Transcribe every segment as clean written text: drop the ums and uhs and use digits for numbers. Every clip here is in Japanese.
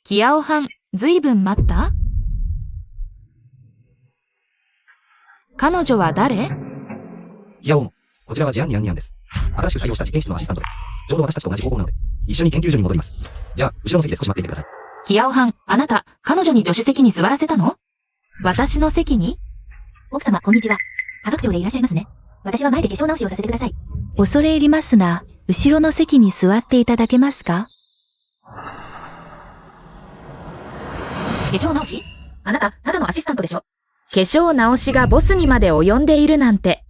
キアオハン、ずいぶん待った？彼女は誰？キアオモ。こちらはジアンニャンニャンです。新しく採用した実験室のアシスタントです。ちょうど私たちと同じ方向なので、一緒に研究所に戻ります。じゃあ、後ろの席で少し待っていてください。キアオハン、あなた、彼女に助手席に座らせたの？私の席に？奥様、こんにちは。科学長でいらっしゃいますね。私は前で化粧直しをさせてください。恐れ入りますが、後ろの席に座っていただけますか？化粧直し？あなた、ただのアシスタントでしょ。化粧直しがボスにまで及んでいるなんて。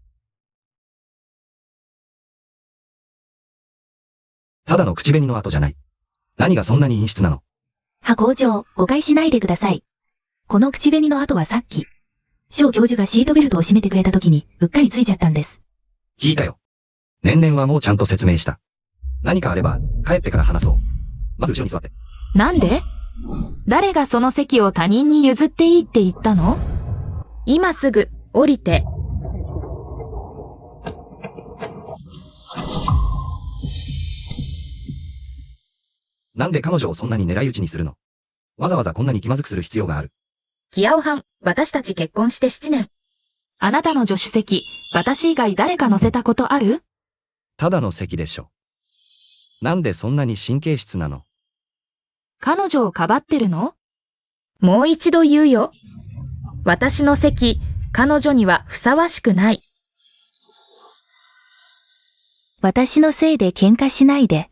ただの口紅の跡じゃない。何がそんなに陰湿なの？校長、誤解しないでください。この口紅の跡はさっき、翔教授がシートベルトを締めてくれた時にうっかりついちゃったんです。聞いたよ。年々はもうちゃんと説明した。何かあれば、帰ってから話そう。まず後ろに座って。なんで？誰がその席を他人に譲っていいって言ったの？今すぐ降りて。なんで彼女をそんなに狙い撃ちにするの？わざわざこんなに気まずくする必要がある。キアオハン、私たち結婚して7年。あなたの助手席、私以外誰か乗せたことある？ただの席でしょ。なんでそんなに神経質なの？彼女をかばってるの？もう一度言うよ。私の席、彼女にはふさわしくない。私のせいで喧嘩しないで。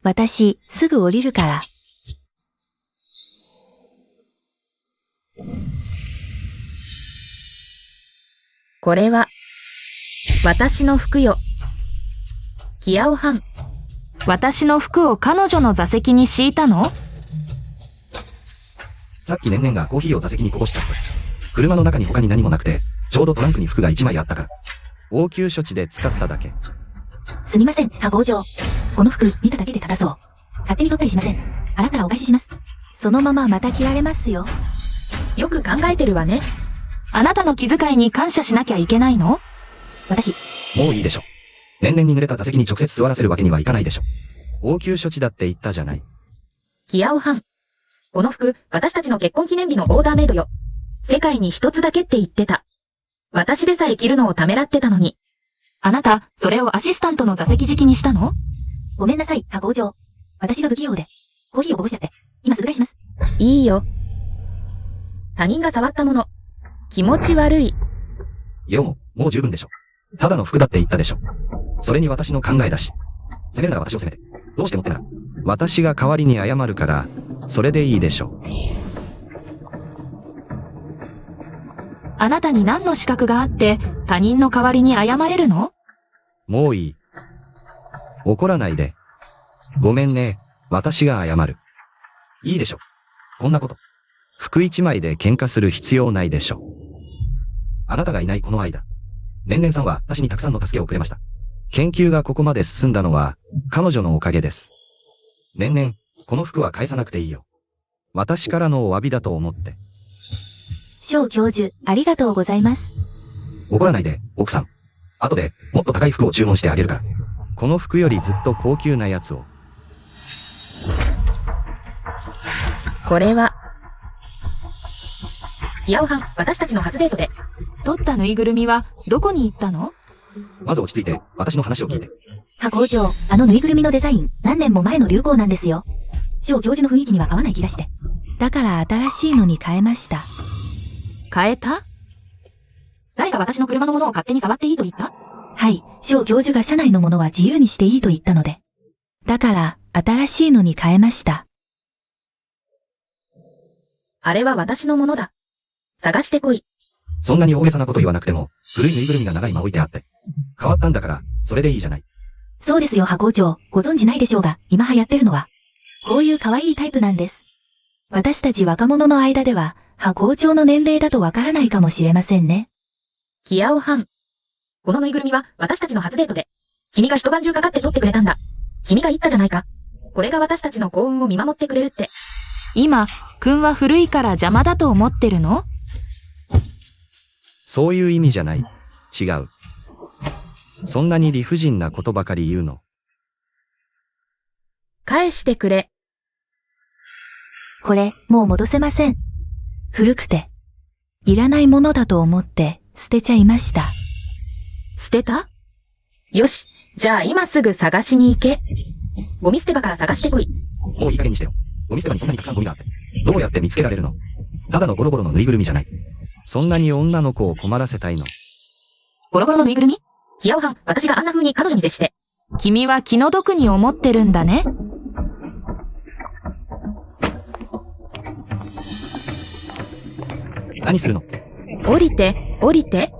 私、すぐ降りるから。これは、私の服よ。キアオハン、私の服を彼女の座席に敷いたの？さっき年々がコーヒーを座席にこぼしちゃった。車の中に他に何もなくて、ちょうどトランクに服が1枚あったから。応急処置で使っただけ。すみません、校長。この服、見ただけで正そう。勝手に取ったりしません。洗ったらお返しします。そのまままた着られますよ。よく考えてるわね。あなたの気遣いに感謝しなきゃいけないの？私。もういいでしょ。年々に濡れた座席に直接座らせるわけにはいかないでしょ。応急処置だって言ったじゃない。キアオハン。この服、私たちの結婚記念日のオーダーメイドよ。世界に一つだけって言ってた。私でさえ着るのをためらってたのに。あなた、それをアシスタントの座席敷きにしたの？ごめんなさい、校長。私が不器用で、コーヒーをこぼしちゃって、今すぐ返します。いいよ。他人が触ったもの。気持ち悪い。もう十分でしょ。ただの服だって言ったでしょ。それに私の考えだし。責めるなら私を責めて。どうしてもってなら。私が代わりに謝るから、それでいいでしょ。あなたに何の資格があって、他人の代わりに謝れるの？もういい。怒らないで。ごめんね、私が謝る。いいでしょ。こんなこと。服一枚で喧嘩する必要ないでしょ。あなたがいないこの間。年々さんは私にたくさんの助けをくれました。研究がここまで進んだのは、彼女のおかげです。年々、この服は返さなくていいよ。私からのお詫びだと思って。翔教授、ありがとうございます。怒らないで、奥さん。後で、もっと高い服を注文してあげるから。この服よりずっと高級なやつを。これは、キアオハン、私たちの初デートで。取ったぬいぐるみは、どこに行ったの？まず落ち着いて、私の話を聞いて。校長、あのぬいぐるみのデザイン、何年も前の流行なんですよ。翔教授の雰囲気には合わない気がして。だから新しいのに変えました。変えた？誰が私の車のものを勝手に触っていいと言った？はい、翔教授が車内のものは自由にしていいと言ったので。だから、新しいのに変えました。あれは私のものだ。探してこい。そんなに大げさなこと言わなくても、古いぬいぐるみが長い間置いてあって。変わったんだから、それでいいじゃない。そうですよ、校長。ご存知ないでしょうが、今流行ってるのは、こういう可愛いタイプなんです。私たち若者の間では、校長の年齢だとわからないかもしれませんね。キアオハン。このぬいぐるみは私たちの初デートで、君が一晩中かかって取ってくれたんだ。君が言ったじゃないか。これが私たちの幸運を見守ってくれるって。今、君は古いから邪魔だと思ってるの？そういう意味じゃない。違う。そんなに理不尽なことばかり言うの。返してくれ。これ、もう戻せません。古くて、いらないものだと思って捨てちゃいました。捨てた？よし、じゃあ今すぐ探しに行け。ゴミ捨て場から探してこい。もういい加減にしてよ。ゴミ捨て場にそんなにたくさんゴミがあって。どうやって見つけられるの？ただのゴロゴロのぬいぐるみじゃない。そんなに女の子を困らせたいの？ゴロゴロのぬいぐるみ？ヒヤオハン、私があんな風に彼女に接して。君は気の毒に思ってるんだね。何するの？降りて、降りて。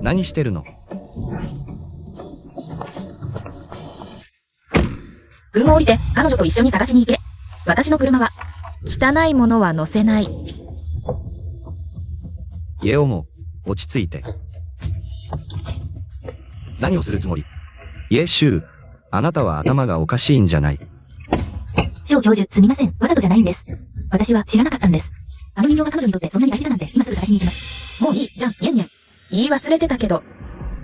何してるの？君も降りて、彼女と一緒に探しに行け。私の車は、汚いものは乗せない。イエオも、落ち着いて。何をするつもり？イエシュー、あなたは頭がおかしいんじゃない？ショウ教授、すみません。わざとじゃないんです。私は知らなかったんです。あの人形が彼女にとってそんなに大事だなんて、今すぐ探しに行きます。もういい、じゃん、ニャンニャン。言い忘れてたけど、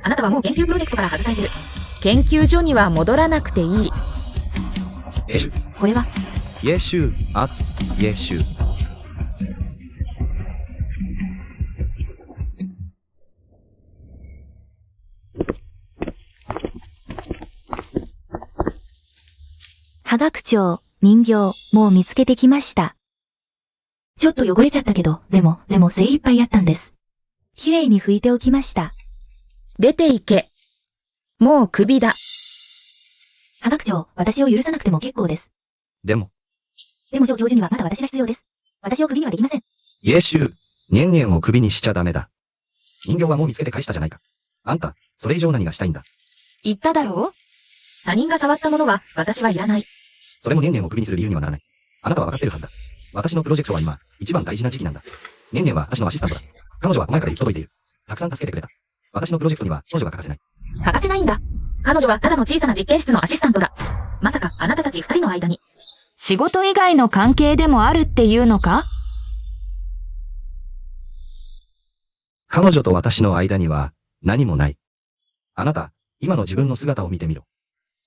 あなたはもう研究プロジェクトから外されてる。研究所には戻らなくていい。イエシュー、これは、イエシュー、イエシュー。科学長、人形、もう見つけてきました。ちょっと汚れちゃったけど、でも精一杯やったんです。きれいに拭いておきました。出て行け。もうクビだ。科学長、私を許さなくても結構です。でも、ショウ教授にはまだ私が必要です。私をクビにはできません。イエシュー、ニェンニェンをクビにしちゃダメだ。人形はもう見つけて返したじゃないか。あんた、それ以上何がしたいんだ？言っただろう？他人が触ったものは私はいらない。それもニェンニェンをクビにする理由にはならない。あなたは分かってるはずだ。私のプロジェクトは今、一番大事な時期なんだ。ニェンニェンは私のアシスタントだ。彼女は前から行き届いている。たくさん助けてくれた。私のプロジェクトには彼女が欠かせない。欠かせないんだ。彼女はただの小さな実験室のアシスタントだ。まさかあなたたち二人の間に仕事以外の関係でもあるっていうのか？彼女と私の間には何もない。あなた、今の自分の姿を見てみろ。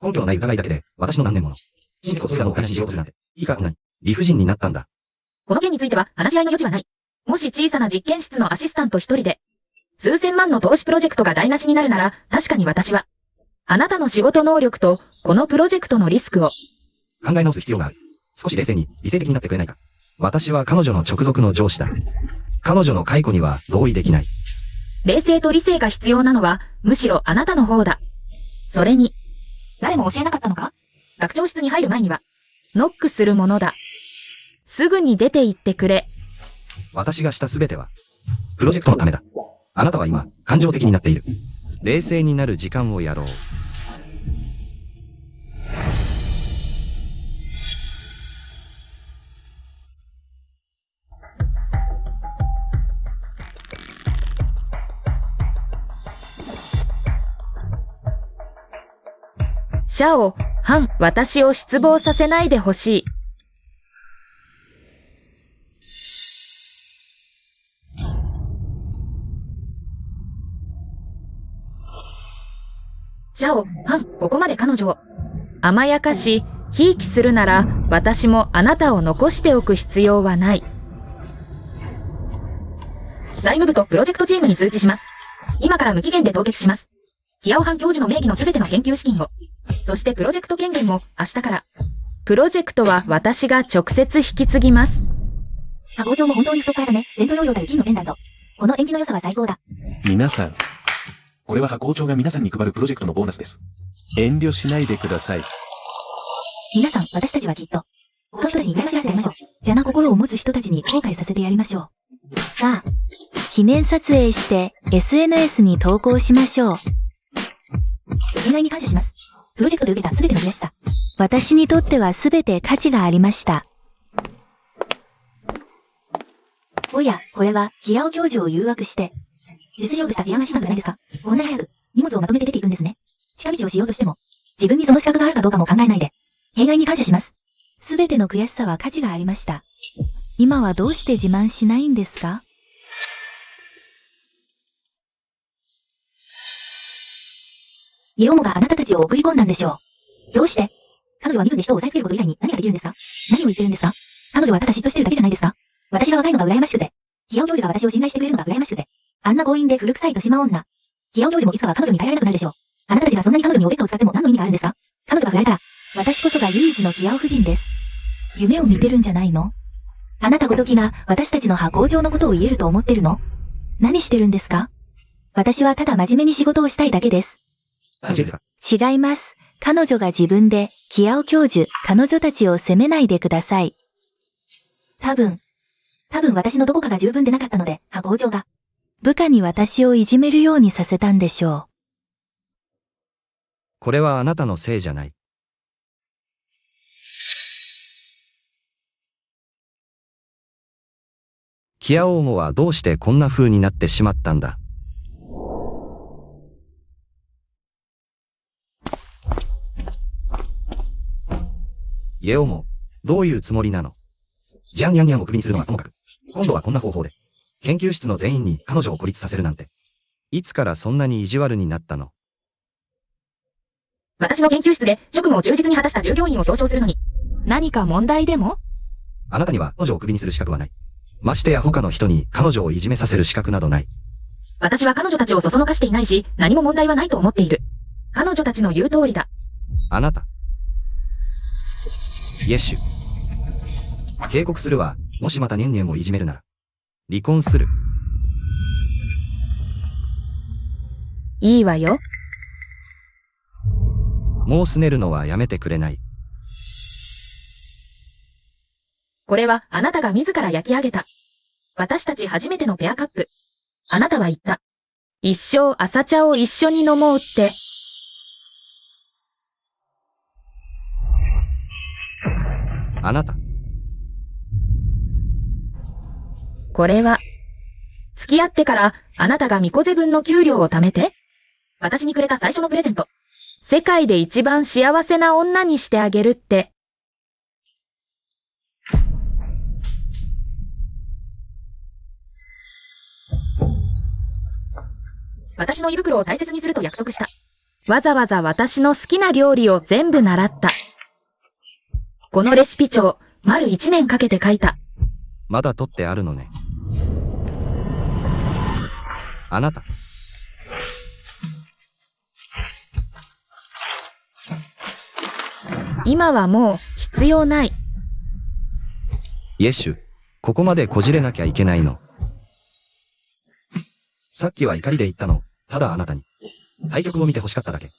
根拠のない疑いだけで私の何年もの真実をそれらのお話にしようとするなんて、いいかこんなに理不尽になったんだ。この件については話し合いの余地はない。もし小さな実験室のアシスタント一人で数千万の投資プロジェクトが台無しになるなら、確かに私はあなたの仕事能力とこのプロジェクトのリスクを考え直す必要がある。少し冷静に理性的になってくれないか。私は彼女の直属の上司だ。彼女の解雇には同意できない。冷静と理性が必要なのはむしろあなたの方だ。それに誰も教えなかったのか？学長室に入る前にはノックするものだ。すぐに出て行ってくれ。私がしたすべてはプロジェクトのためだ。あなたは今感情的になっている。冷静になる時間をやろう。シャオ、ハン、私を失望させないでほしい。シャオ、ハン、ここまで彼女を甘やかし、ひいきするなら、私もあなたを残しておく必要はない。財務部とプロジェクトチームに通知します。今から無期限で凍結します。ヒヤオハン教授の名義のすべての研究資金を。そしてプロジェクト権限も明日から。プロジェクトは私が直接引き継ぎます。工場も本当に太っ腹だね。全部容量たる金のペンダント。この縁起の良さは最高だ。皆さん、これは工場が皆さんに配るプロジェクトのボーナスです。遠慮しないでください。皆さん、私たちはきっと、この人たちに羨ましがらせてやりましょう。邪な心を持つ人たちに後悔させてやりましょう。さあ、記念撮影して SNS に投稿しましょう。恋愛に感謝します。プロジェクトで受けたすべての悔しさ。私にとってはすべて価値がありました。おや、これは、ヒヤオ教授を誘惑して、術しようとした事案アシスタントじゃないですか。こんなに早く、荷物をまとめて出ていくんですね。近道をしようとしても、自分にその資格があるかどうかも考えないで。弊害に感謝します。すべての悔しさは価値がありました。今はどうして自慢しないんですか？イエオモがあなたたちを送り込んだんでしょう。どうして？彼女は身分で人を押さえつけること以外に何ができるんですか？何を言ってるんですか？彼女はただ嫉妬してるだけじゃないですか？私が若いのが羨ましくて。ヒヤオ教授が私を信頼してくれるのが羨ましくて。あんな強引で古臭い年島女。ヒヤオ教授もいつかは彼女に耐えられなくなるでしょう。あなたたちがそんなに彼女におベッドを使っても何の意味があるんですか？彼女が振られたら、私こそが唯一のヒヤオ夫人です。夢を見てるんじゃないの？あなたごときが私たちの派工場のことを言えると思ってるの？何してるんですか？私はただ真面目に仕事をしたいだけです。違います。彼女が自分で、キヤオ教授、彼女たちを責めないでください。多分私のどこかが十分でなかったので、派工場が。部下に私をいじめるようにさせたんでしょう。これはあなたのせいじゃない。キヤオウモはどうしてこんな風になってしまったんだ。イエオモ、どういうつもりなの？ジャンニャンニャンをクビにするのはともかく、今度はこんな方法で、研究室の全員に彼女を孤立させるなんて。いつからそんなに意地悪になったの？私の研究室で職務を忠実に果たした従業員を表彰するのに、何か問題でも？あなたには彼女をクビにする資格はない。ましてや他の人に彼女をいじめさせる資格などない。私は彼女たちをそそのかしていないし、何も問題はないと思っている。彼女たちの言う通りだ。あなた。イエシュ。警告するわ、もしまたニャンニャンをいじめるなら。離婚する。いいわよ。もうすねるのはやめてくれない。これはあなたが自ら焼き上げた。私たち初めてのペアカップ。あなたは言った。一生朝茶を一緒に飲もうって。あなた。これは、付き合ってからあなたがミコゼ分の給料を貯めて、私にくれた最初のプレゼント。世界で一番幸せな女にしてあげるって。私の胃袋を大切にすると約束した。わざわざ私の好きな料理を全部習った。このレシピ帳、丸1年かけて書いた。まだ取ってあるのね。あなた。今はもう必要ない。イエシュ、ここまでこじれなきゃいけないの。さっきは怒りで言ったの、ただあなたに。対局を見て欲しかっただけ。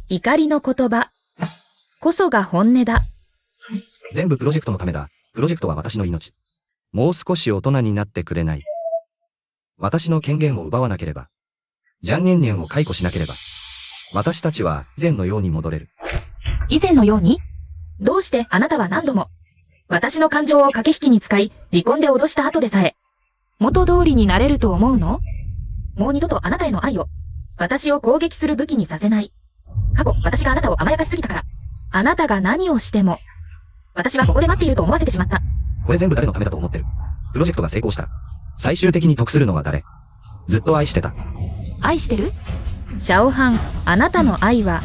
怒りの言葉こそが本音だ。全部プロジェクトのためだ。プロジェクトは私の命。もう少し大人になってくれない？私の権限を奪わなければ。ジャンニャンニャンを解雇しなければ。私たちは以前のように戻れる。以前のように？どうしてあなたは何度も、私の感情を駆け引きに使い、離婚で脅した後でさえ、元通りになれると思うの？もう二度とあなたへの愛を、私を攻撃する武器にさせない。過去、私があなたを甘やかしすぎたから。あなたが何をしても、私はここで待っていると思わせてしまった。これ全部誰のためだと思ってる？プロジェクトが成功したら、最終的に得するのは誰？ずっと愛してた。愛してる？シャオハン、あなたの愛は、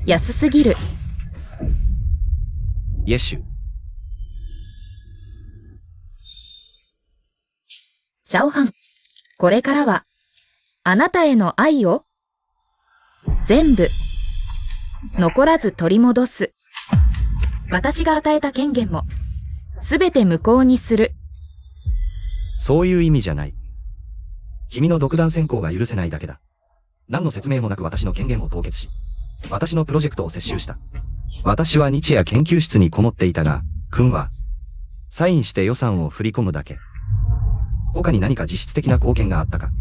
安すぎる。イエシュ。シャオハン、これからは、あなたへの愛を、全部、残らず取り戻す。私が与えた権限も、すべて無効にする。そういう意味じゃない。君の独断専行が許せないだけだ。何の説明もなく私の権限を凍結し、私のプロジェクトを接収した。私は日夜研究室にこもっていたが、君は、サインして予算を振り込むだけ。他に何か実質的な貢献があったか。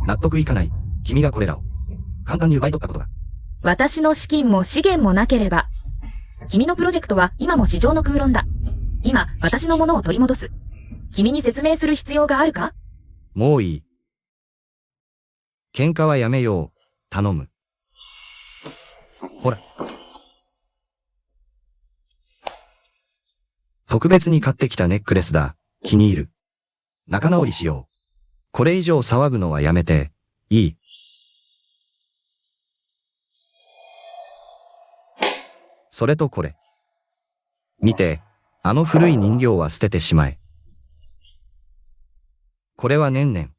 納得いかない。君がこれらを、簡単に奪い取ったことが。私の資金も資源もなければ、君のプロジェクトは今も市場の空論だ。今、私のものを取り戻す。君に説明する必要があるか？もういい。喧嘩はやめよう。頼む。ほら。特別に買ってきたネックレスだ。気に入る。仲直りしよう。これ以上騒ぐのはやめて、いい？それとこれ。見て、あの古い人形は捨ててしまえ。これはねんねん。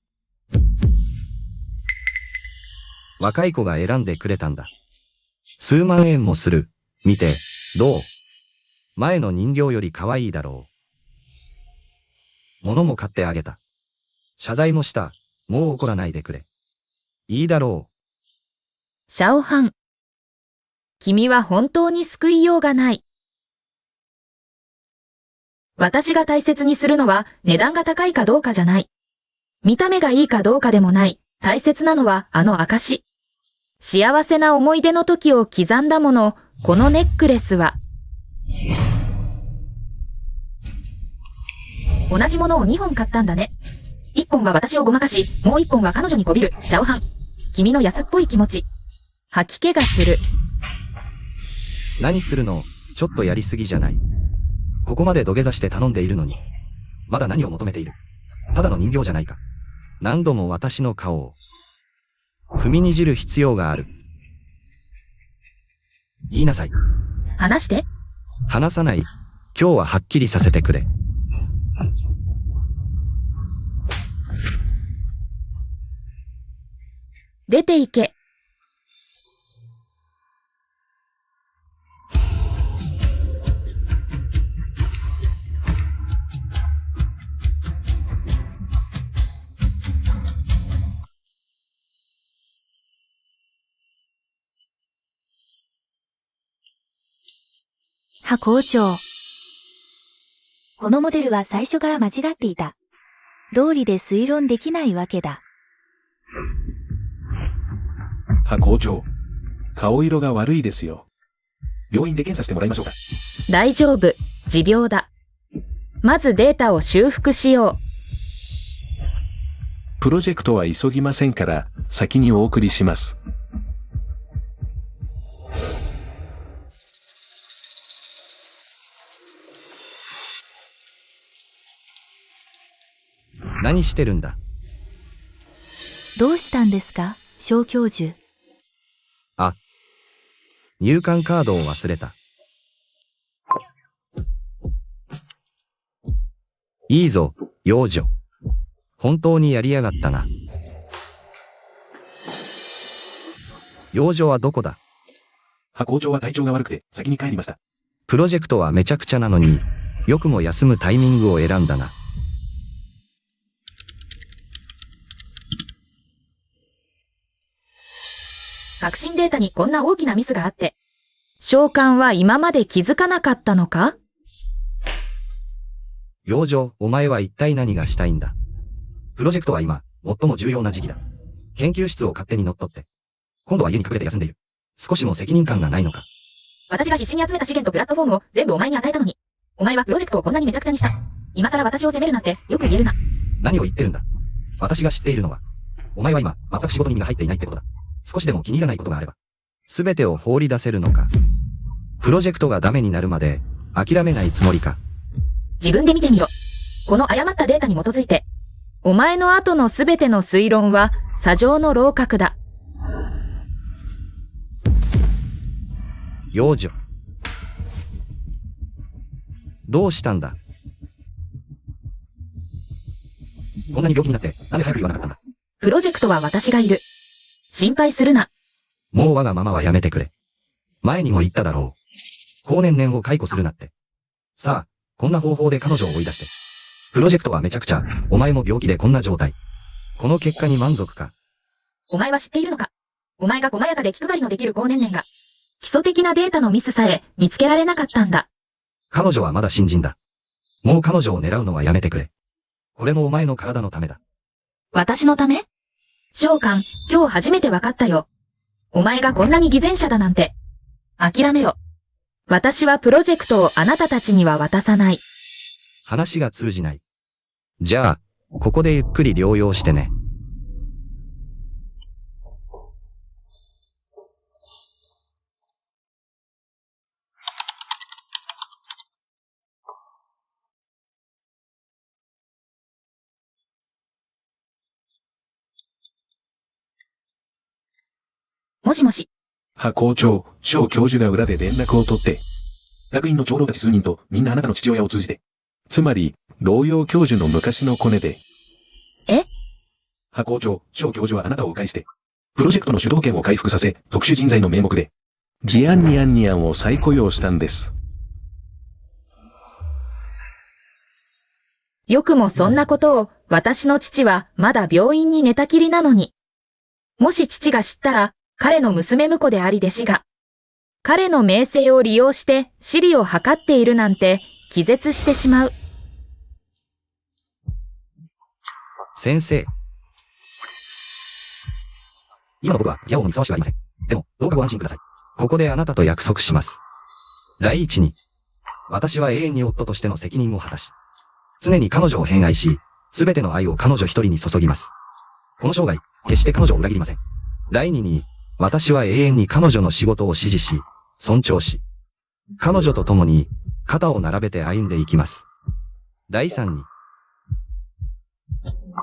若い子が選んでくれたんだ。数万円もする。見て、どう？前の人形より可愛いだろう。物も買ってあげた。謝罪もした。もう怒らないでくれ。いいだろシャオハン。君は本当に救いようがない。私が大切にするのは値段が高いかどうかじゃない。見た目がいいかどうかでもない。大切なのはあの証。幸せな思い出の時を刻んだもの、このネックレスは。同じものを2本買ったんだね。1本は私をごまかし、もう1本は彼女にこびる、シャオハン。君の安っぽい気持ち。吐き気がする。う。何するの？ちょっとやりすぎじゃない。ここまで土下座して頼んでいるのに。まだ何を求めている？ただの人形じゃないか。何度も私の顔を踏みにじる必要がある。言いなさい。話して。話さない。今日ははっきりさせてくれ。出て行け。は校長。このモデルは最初から間違っていた。道理で推論できないわけだ。は校長。顔色が悪いですよ。病院で検査してもらいましょうか。大丈夫。持病だ。まずデータを修復しよう。プロジェクトは急ぎませんから、先にお送りします。何してるんだ？どうしたんですか、小教授。あ、入館カードを忘れた。いいぞ、幼女。本当にやりやがったな。幼女はどこだ？は校長は体調が悪くて先に帰りました。プロジェクトはめちゃくちゃなのに、よくも休むタイミングを選んだな。革新データにこんな大きなミスがあって。召喚は今まで気づかなかったのか？幼女、お前は一体何がしたいんだ？プロジェクトは今、最も重要な時期だ。研究室を勝手に乗っ取って。今度は家に隠れて休んでいる。少しも責任感がないのか。私が必死に集めた資源とプラットフォームを全部お前に与えたのに。お前はプロジェクトをこんなにめちゃくちゃにした。今更私を責めるなんてよく言えるな。何を言ってるんだ？私が知っているのは、お前は今、全く仕事に身が入っていないってことだ。少しでも気に入らないことがあれば、すべてを放り出せるのか。プロジェクトがダメになるまで、諦めないつもりか。自分で見てみろ。この誤ったデータに基づいて、お前の後のすべての推論は、砂上の楼閣だ。幼女。どうしたんだ？こんなに病気になって、なぜ早く言わなかったんだ？プロジェクトは私がいる。心配するな。もうわがままはやめてくれ。前にも言っただろう。高年々を解雇するなって。さあ、こんな方法で彼女を追い出して。プロジェクトはめちゃくちゃ、お前も病気でこんな状態。この結果に満足か？お前は知っているのか？お前が細やかで気配りのできる高年々が、基礎的なデータのミスさえ見つけられなかったんだ。彼女はまだ新人だ。もう彼女を狙うのはやめてくれ。これもお前の体のためだ。私のため？召喚、今日初めて分かったよ。お前がこんなに偽善者だなんて。諦めろ。私はプロジェクトをあなたたちには渡さない。話が通じない。じゃあ、ここでゆっくり療養してね。もしもし。は校長、小教授が裏で連絡を取って、学院の長老たち数人とみんなあなたの父親を通じて、つまり、老陽教授の昔のコネで。え？は校長、小教授はあなたを迂回して、プロジェクトの主導権を回復させ、特殊人材の名目で、ジアンニアンニアンを再雇用したんです。よくもそんなことを、私の父はまだ病院に寝たきりなのに。もし父が知ったら、彼の娘婿であり弟子が、彼の名声を利用して私利を図っているなんて気絶してしまう。先生。今の僕はギャオにふさわしくありません。でも、どうかご安心ください。ここであなたと約束します。第一に、私は永遠に夫としての責任を果たし、常に彼女を偏愛し、すべての愛を彼女一人に注ぎます。この生涯、決して彼女を裏切りません。第二に、私は永遠に彼女の仕事を支持し、尊重し、彼女と共に肩を並べて歩んでいきます。第三に、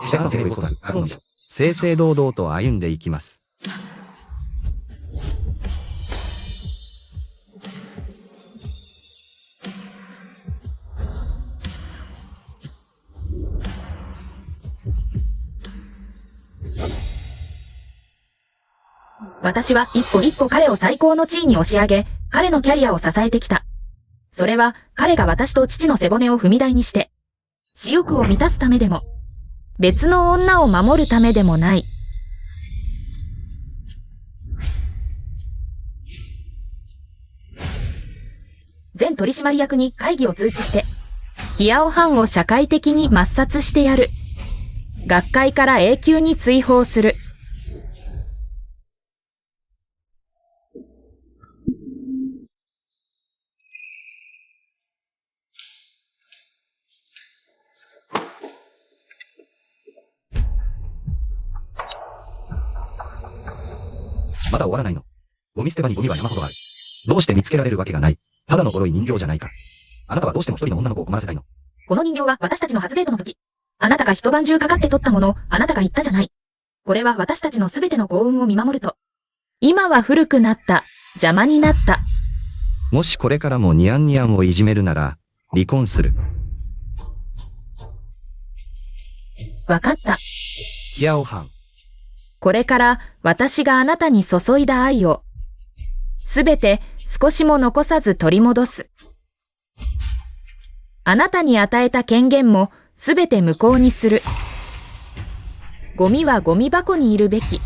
正々堂々と歩んでいきます。私は一歩一歩彼を最高の地位に押し上げ、彼のキャリアを支えてきた。それは彼が私と父の背骨を踏み台にして、私欲を満たすためでも、別の女を守るためでもない。全取締役に会議を通知して、ヒヤオハンを社会的に抹殺してやる。学会から永久に追放する。まだ終わらないの。ゴミ捨て場にゴミは山ほどある。どうして見つけられるわけがない。ただのボロい人形じゃないか。あなたはどうしても一人の女の子を困らせたいの。この人形は私たちの初デートの時。あなたが一晩中かかって取ったものをあなたが言ったじゃない。これは私たちのすべての幸運を見守ると。今は古くなった。邪魔になった。もしこれからもニャンニャンをいじめるなら、離婚する。わかった。ヒヤオハン。これから私があなたに注いだ愛を、すべて少しも残さず取り戻す。あなたに与えた権限もすべて無効にする。ゴミはゴミ箱にいるべき。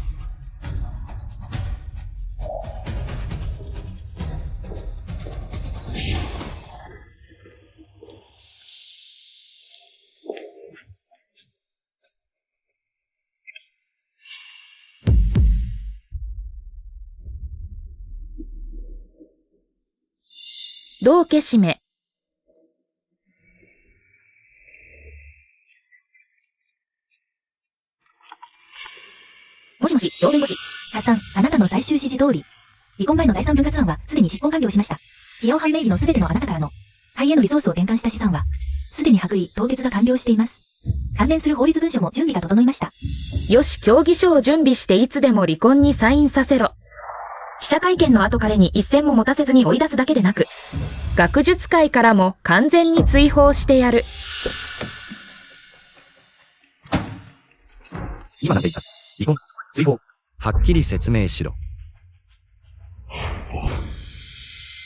道化締め。もしもし、上弁護士。ハさん、あなたの最終指示通り。離婚前の財産分割案はすでに執行完了しました。ヒヤオハン名義のすべてのあなたからの、肺へのリソースを転換した資産は、すでに剥離、凍結が完了しています。関連する法律文書も準備が整いました。よし、協議書を準備していつでも離婚にサインさせろ。記者会見の後彼に一銭も持たせずに追い出すだけでなく、学術界からも完全に追放してやる。今なんて言った。離婚、追放。はっきり説明しろ。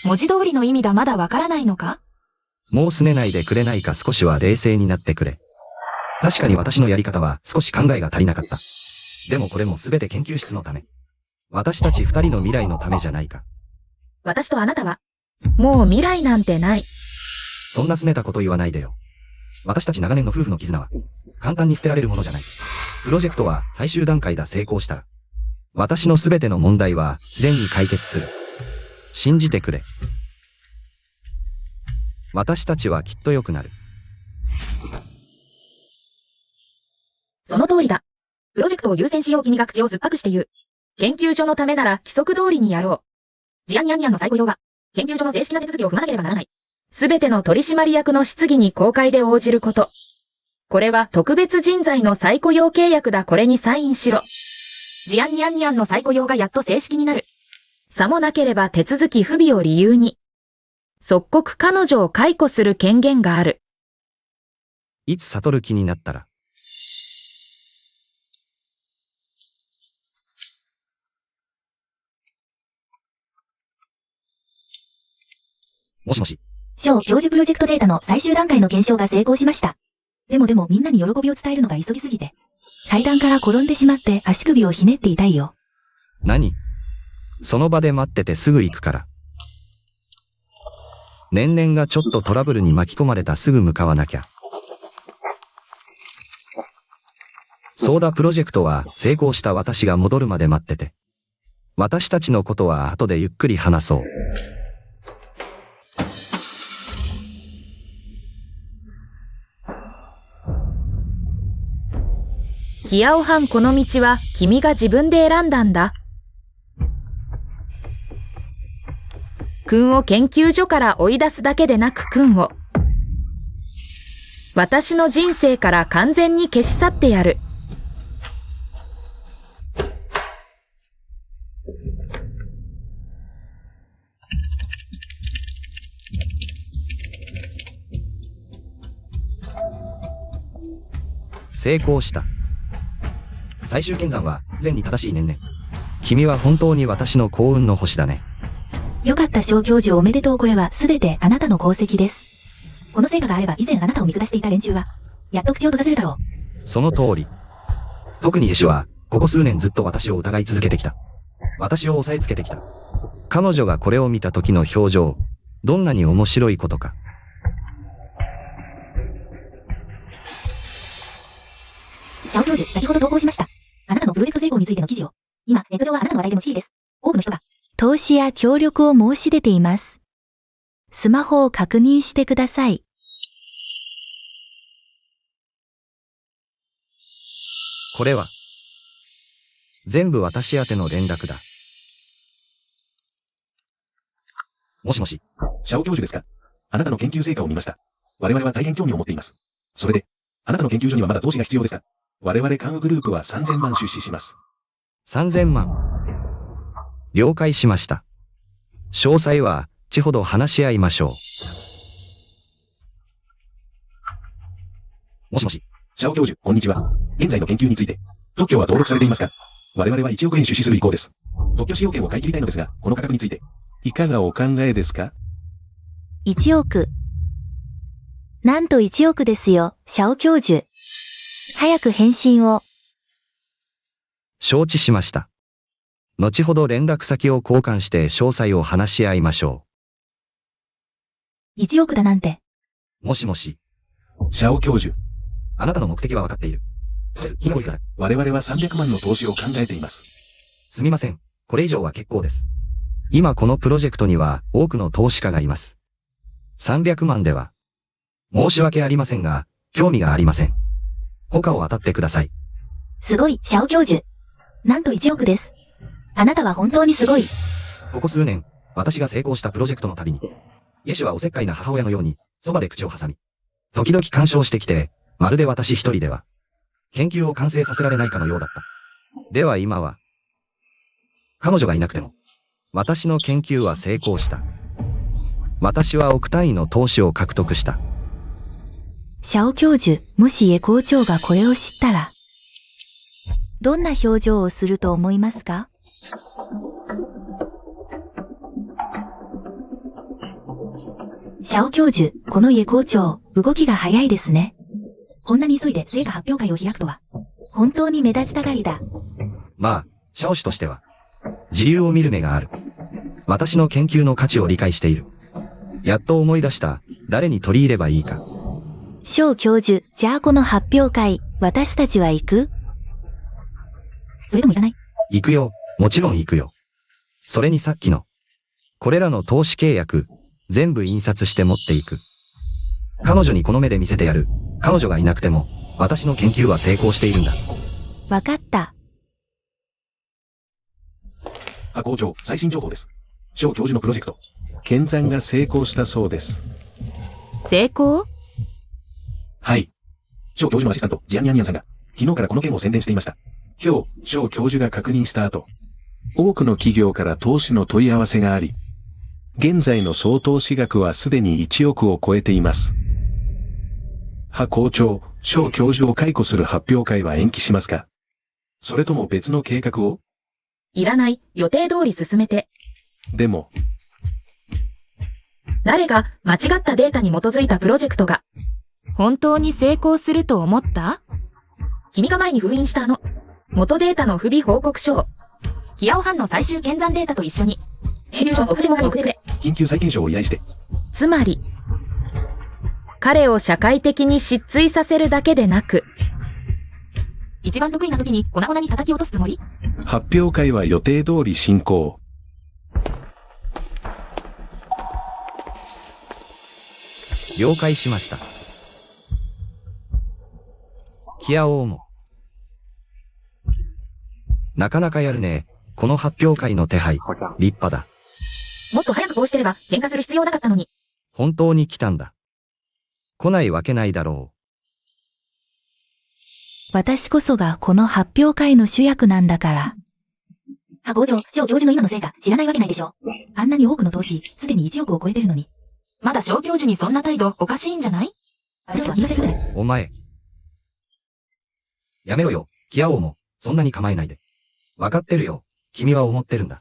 文字通りの意味がまだわからないのか？もう拗ねないでくれないか。少しは冷静になってくれ。確かに私のやり方は少し考えが足りなかった。でもこれもすべて研究室のため。私たち二人の未来のためじゃないか。私とあなたは、もう未来なんてない。そんな拗ねたこと言わないでよ。私たち長年の夫婦の絆は、簡単に捨てられるものじゃない。プロジェクトは最終段階だ。成功したら。私のすべての問題は自然に解決する。信じてくれ。私たちはきっと良くなる。その通りだ。プロジェクトを優先しよう。君が口を酸っぱくして言う。研究所のためなら規則通りにやろう。ジアンニャンニャンの再雇用は、研究所の正式な手続きを踏まなければならない。すべての取締役の質疑に公開で応じること。これは特別人材の再雇用契約だ。これにサインしろ。ジアンニャンニャンの再雇用がやっと正式になる。さもなければ手続き不備を理由に、即刻彼女を解雇する権限がある。いつ悟る気になったら。もしもし。小教授プロジェクトデータの最終段階の検証が成功しました。でもみんなに喜びを伝えるのが急ぎすぎて。階段から転んでしまって足首をひねっていたいよ。何？その場で待っててすぐ行くから。年々がちょっとトラブルに巻き込まれたすぐ向かわなきゃ。そうだプロジェクトは成功した私が戻るまで待ってて。私たちのことは後でゆっくり話そう。キアオハンこの道は君が自分で選んだんだ。君を研究所から追い出すだけでなく君を、私の人生から完全に消し去ってやる。成功した。最終検算は善に正しい年々。君は本当に私の幸運の星だね。よかった小教授おめでとうこれはすべてあなたの功績です。この成果があれば以前あなたを見下していた連中は、やっと口を閉ざせるだろう。その通り。特にイェシュは、ここ数年ずっと私を疑い続けてきた。私を抑えつけてきた。彼女がこれを見た時の表情、どんなに面白いことか。小教授、先ほど投稿しました。あなたのプロジェクト成功についての記事を。今、ネット上はあなたの話題でもしいです。多くの人が、投資や協力を申し出ています。スマホを確認してください。これは、全部私宛ての連絡だ。もしもし。シャオ教授ですか？あなたの研究成果を見ました。我々は大変興味を持っています。それで、あなたの研究所にはまだ投資が必要ですか？我々カンウグループは3000万出資します。3000万。了解しました。詳細は、後ほど話し合いましょう。もしもし。シャオ教授、こんにちは。現在の研究について、特許は登録されていますか？我々は1億円出資する意向です。特許使用権を買い切りたいのですが、この価格について、いかがお考えですか？1億。なんと1億ですよ、シャオ教授。早く返信を。承知しました。後ほど連絡先を交換して詳細を話し合いましょう。1億だなんて。もしもし。シャオ教授。あなたの目的は分かっている。我々は300万の投資を考えています。すみません。これ以上は結構です。今このプロジェクトには多くの投資家がいます。300万では。申し訳ありませんが、興味がありません。他を当たってください。すごい、シャオ教授。なんと1億です。あなたは本当にすごい。ここ数年、私が成功したプロジェクトのたびに、イェシュはおせっかいな母親のように、そばで口を挟み、時々干渉してきて、まるで私一人では、研究を完成させられないかのようだった。では今は、彼女がいなくても、私の研究は成功した。私は億単位の投資を獲得した。シャオ教授、もしイェ校長がこれを知ったら、どんな表情をすると思いますか？シャオ教授、このイェ校長、動きが早いですね。こんなに急いで成果発表会を開くとは、本当に目立ちたがりだ。まあ、シャオ氏としては、時流を見る目がある。私の研究の価値を理解している。やっと思い出した、誰に取り入ればいいか。シャオ教授、じゃあこの発表会、私たちは行く？それとも行かない？行くよ、もちろん行くよ。それにさっきの、これらの投資契約、全部印刷して持っていく。彼女にこの目で見せてやる。彼女がいなくても、私の研究は成功しているんだ。わかった。校長、最新情報です。ショウ教授のプロジェクト、検算が成功したそうです。成功？はい。ショウ教授のアシスタント、ジアンニャンニャンさんが、昨日からこの件を宣伝していました。今日、ショウ教授が確認した後、多くの企業から投資の問い合わせがあり、現在の総投資額はすでに1億を超えています。葉校長、翔教授を解雇する発表会は延期しますか？それとも別の計画を？いらない。予定通り進めて。でも、誰が間違ったデータに基づいたプロジェクトが本当に成功すると思った？君が前に封印した元データの不備報告書を、キヤオハンの最終検算データと一緒に、研究所のオフデモに送ってくれ。緊急再検証を依頼して。つまり、彼を社会的に失墜させるだけでなく、一番得意な時に粉々に叩き落とすつもり？発表会は予定通り進行。了解しました。キヤオウも。なかなかやるね。この発表会の手配、立派だ。もっと早くこうしてれば喧嘩する必要なかったのに。本当に来たんだ。来ないわけないだろ私こそがこの発表会の主役なんだから。葉校長、翔教授の今の成果、知らないわけないでしょ。あんなに多くの投資、すでに1億を超えてるのに。まだ小教授にそんな態度おかしいんじゃない？私は言わせてください。う。お前。やめろよ、キヤオウも、そんなに構えないで。わかってるよ。君は思ってるんだ。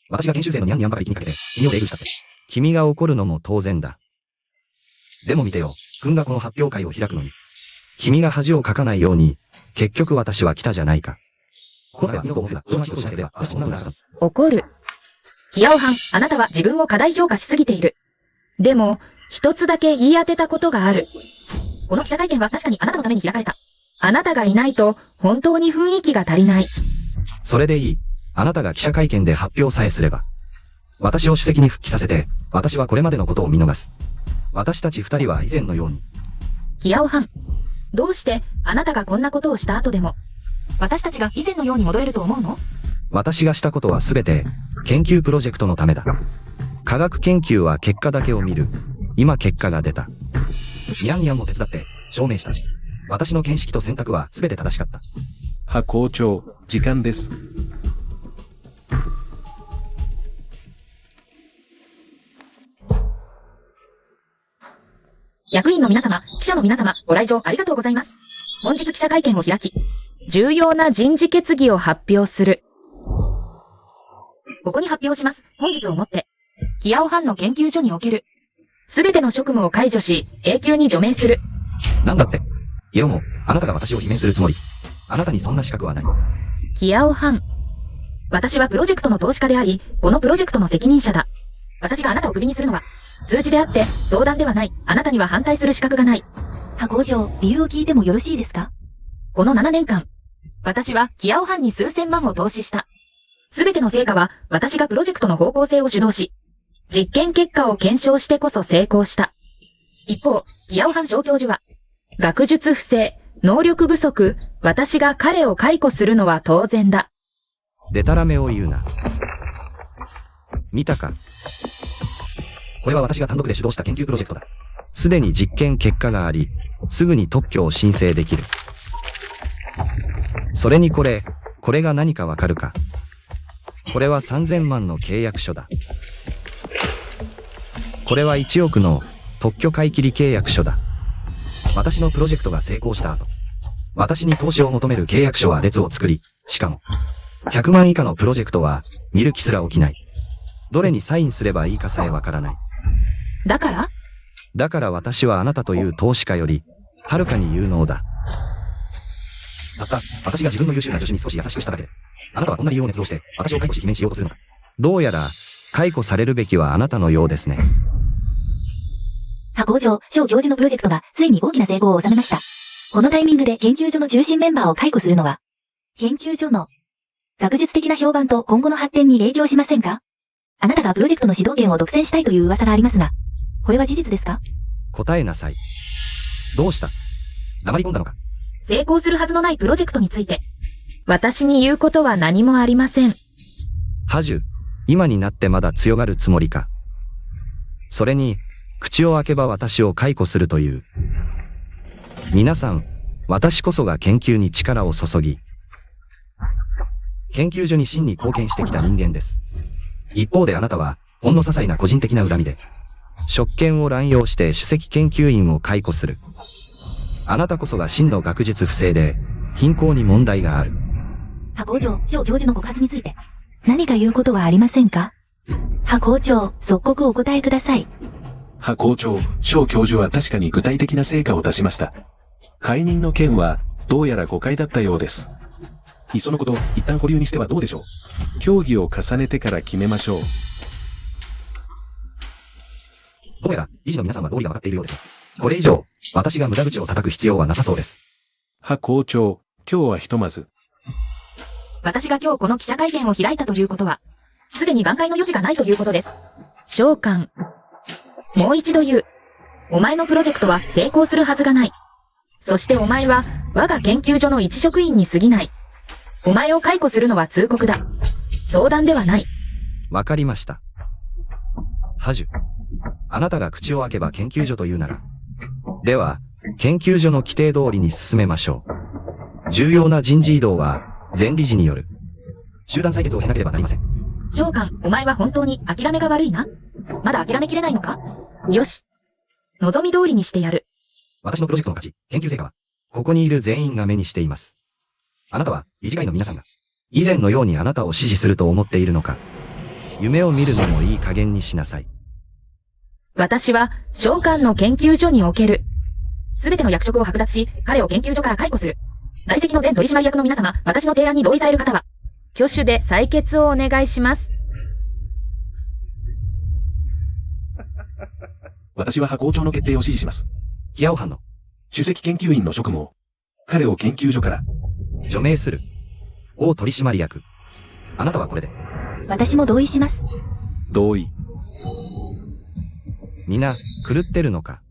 私が研修生のニャンニャンばかり気にかけて、君を冷遇したって。君が怒るのも当然だ。でも見てよ、君がこの発表会を開くのに。君が恥をかかないように、結局私は来たじゃないか。この中では身の子を持てば、どうしてしてくれば、私こんな風になる。怒る。キヤオハン、あなたは自分を過大評価しすぎている。でも、一つだけ言い当てたことがある。この記者会見は確かにあなたのために開かれた。あなたがいないと、本当に雰囲気が足りない。それでいい。あなたが記者会見で発表さえすれば。私を主席に復帰させて、私はこれまでのことを見逃す。私たち二人は以前のように。キヤオハン、どうしてあなたがこんなことをした後でも、私たちが以前のように戻れると思うの？私がしたことはすべて、研究プロジェクトのためだ。科学研究は結果だけを見る。今結果が出た。ニャンニャンも手伝って、証明した。私の見識と選択はすべて正しかった。葉校長、時間です。役員の皆様、記者の皆様、ご来場ありがとうございます。本日記者会見を開き、重要な人事決議を発表する。ここに発表します。本日をもって、キヤオハンの研究所における、すべての職務を解除し、永久に除名する。なんだって。いやも、あなたが私を罷免するつもり。あなたにそんな資格はない。キヤオハン。私はプロジェクトの投資家であり、このプロジェクトの責任者だ。私があなたをクビにするのは、通知であって、相談ではない。あなたには反対する資格がない。葉校長、理由を聞いてもよろしいですか？この7年間、私はキヤオハンに数千万を投資した。すべての成果は、私がプロジェクトの方向性を主導し、実験結果を検証してこそ成功した。一方、キヤオハン小教授は、学術不正、能力不足、私が彼を解雇するのは当然だ。でたらめを言うな。見たか。これは私が単独で主導した研究プロジェクトだ。すでに実験結果があり、すぐに特許を申請できる。それにこれが何かわかるか。これは3000万の契約書だ。これは1億の特許買い切り契約書だ。私のプロジェクトが成功した後、私に投資を求める契約書は列を作り、しかも、100万以下のプロジェクトは見る気すら起きない。どれにサインすればいいかさえわからない。だから私はあなたという投資家より、はるかに有能だ。たった、私が自分の優秀な助手に少し優しくしただけで、あなたはこんな理由を捏造して、私を解雇し罷免しようとするのだ。どうやら、解雇されるべきはあなたのようですね。葉校長、翔教授のプロジェクトがついに大きな成功を収めました。このタイミングで研究所の中心メンバーを解雇するのは、研究所の学術的な評判と今後の発展に影響しませんか？あなたがプロジェクトの指導権を独占したいという噂がありますが、これは事実ですか？答えなさい。どうした？黙り込んだのか？成功するはずのないプロジェクトについて、私に言うことは何もありません。ハジュ、今になってまだ強がるつもりか。それに、口を開けば私を解雇するという。皆さん、私こそが研究に力を注ぎ、研究所に真に貢献してきた人間です。一方であなたは、ほんの些細な個人的な恨みで、職権を乱用して首席研究員を解雇する。あなたこそが真の学術不正で、貧困に問題がある。葉校長、小教授の告発について。何か言うことはありませんか？葉校長、即刻お答えください。葉校長、小教授は確かに具体的な成果を出しました。解任の件は、どうやら誤解だったようです。いっそのこと、一旦保留にしてはどうでしょう。協議を重ねてから決めましょう。どうやら、理事の皆さんは道理が分かっているようです。これ以上、私が無駄口を叩く必要はなさそうです。葉校長、今日はひとまず。私が今日この記者会見を開いたということは、すでに挽回の余地がないということです。召喚。もう一度言う。お前のプロジェクトは成功するはずがない。そしてお前は、我が研究所の一職員に過ぎない。お前を解雇するのは通告だ。相談ではない。わかりました。ハジュ。あなたが口を開けば研究所というなら。では、研究所の規定通りに進めましょう。重要な人事異動は、前理事による。集団採決を経なければなりません。召喚、お前は本当に諦めが悪いな。まだ諦めきれないのか？よし。望み通りにしてやる。私のプロジェクトの価値、研究成果は、ここにいる全員が目にしています。あなたは、理事会の皆さんが、以前のようにあなたを支持すると思っているのか。夢を見るのもいい加減にしなさい。私は、召喚の研究所における。すべての役職を剥奪し、彼を研究所から解雇する。在籍の全取締役の皆様、私の提案に同意される方は、挙手で採決をお願いします。私は葉校長の決定を支持します。キアオハンの首席研究員の職務を、彼を研究所から除名する。王取締役。あなたはこれで。私も同意します。同意。皆、狂ってるのか。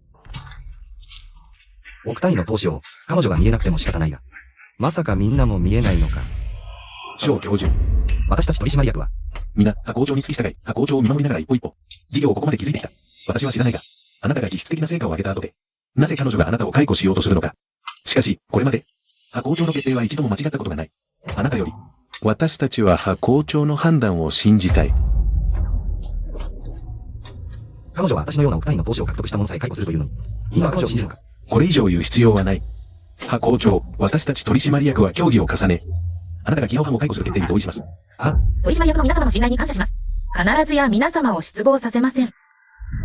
億単位の投資を、彼女が見えなくても仕方ないが。まさかみんなも見えないのか。小教授。私たち取締役は、皆、葉校長に付き従い、葉校長を見守りながら一歩一歩、事業をここまで築いてきた。私は知らないが、あなたが実質的な成果を上げた後で、なぜ彼女があなたを解雇しようとするのか。しかし、これまで、葉校長の決定は一度も間違ったことがない。あなたより、私たちは葉校長の判断を信じたい。彼女は私のような億単位の投資を獲得した者さえ解雇するというのに、今は彼女を信じるのか。これ以上言う必要はない。葉校長、私たち取締役は協議を重ね、あなたがキアオハンを解雇する決定に同意します。取締役の皆様の信頼に感謝します。必ずや皆様を失望させません。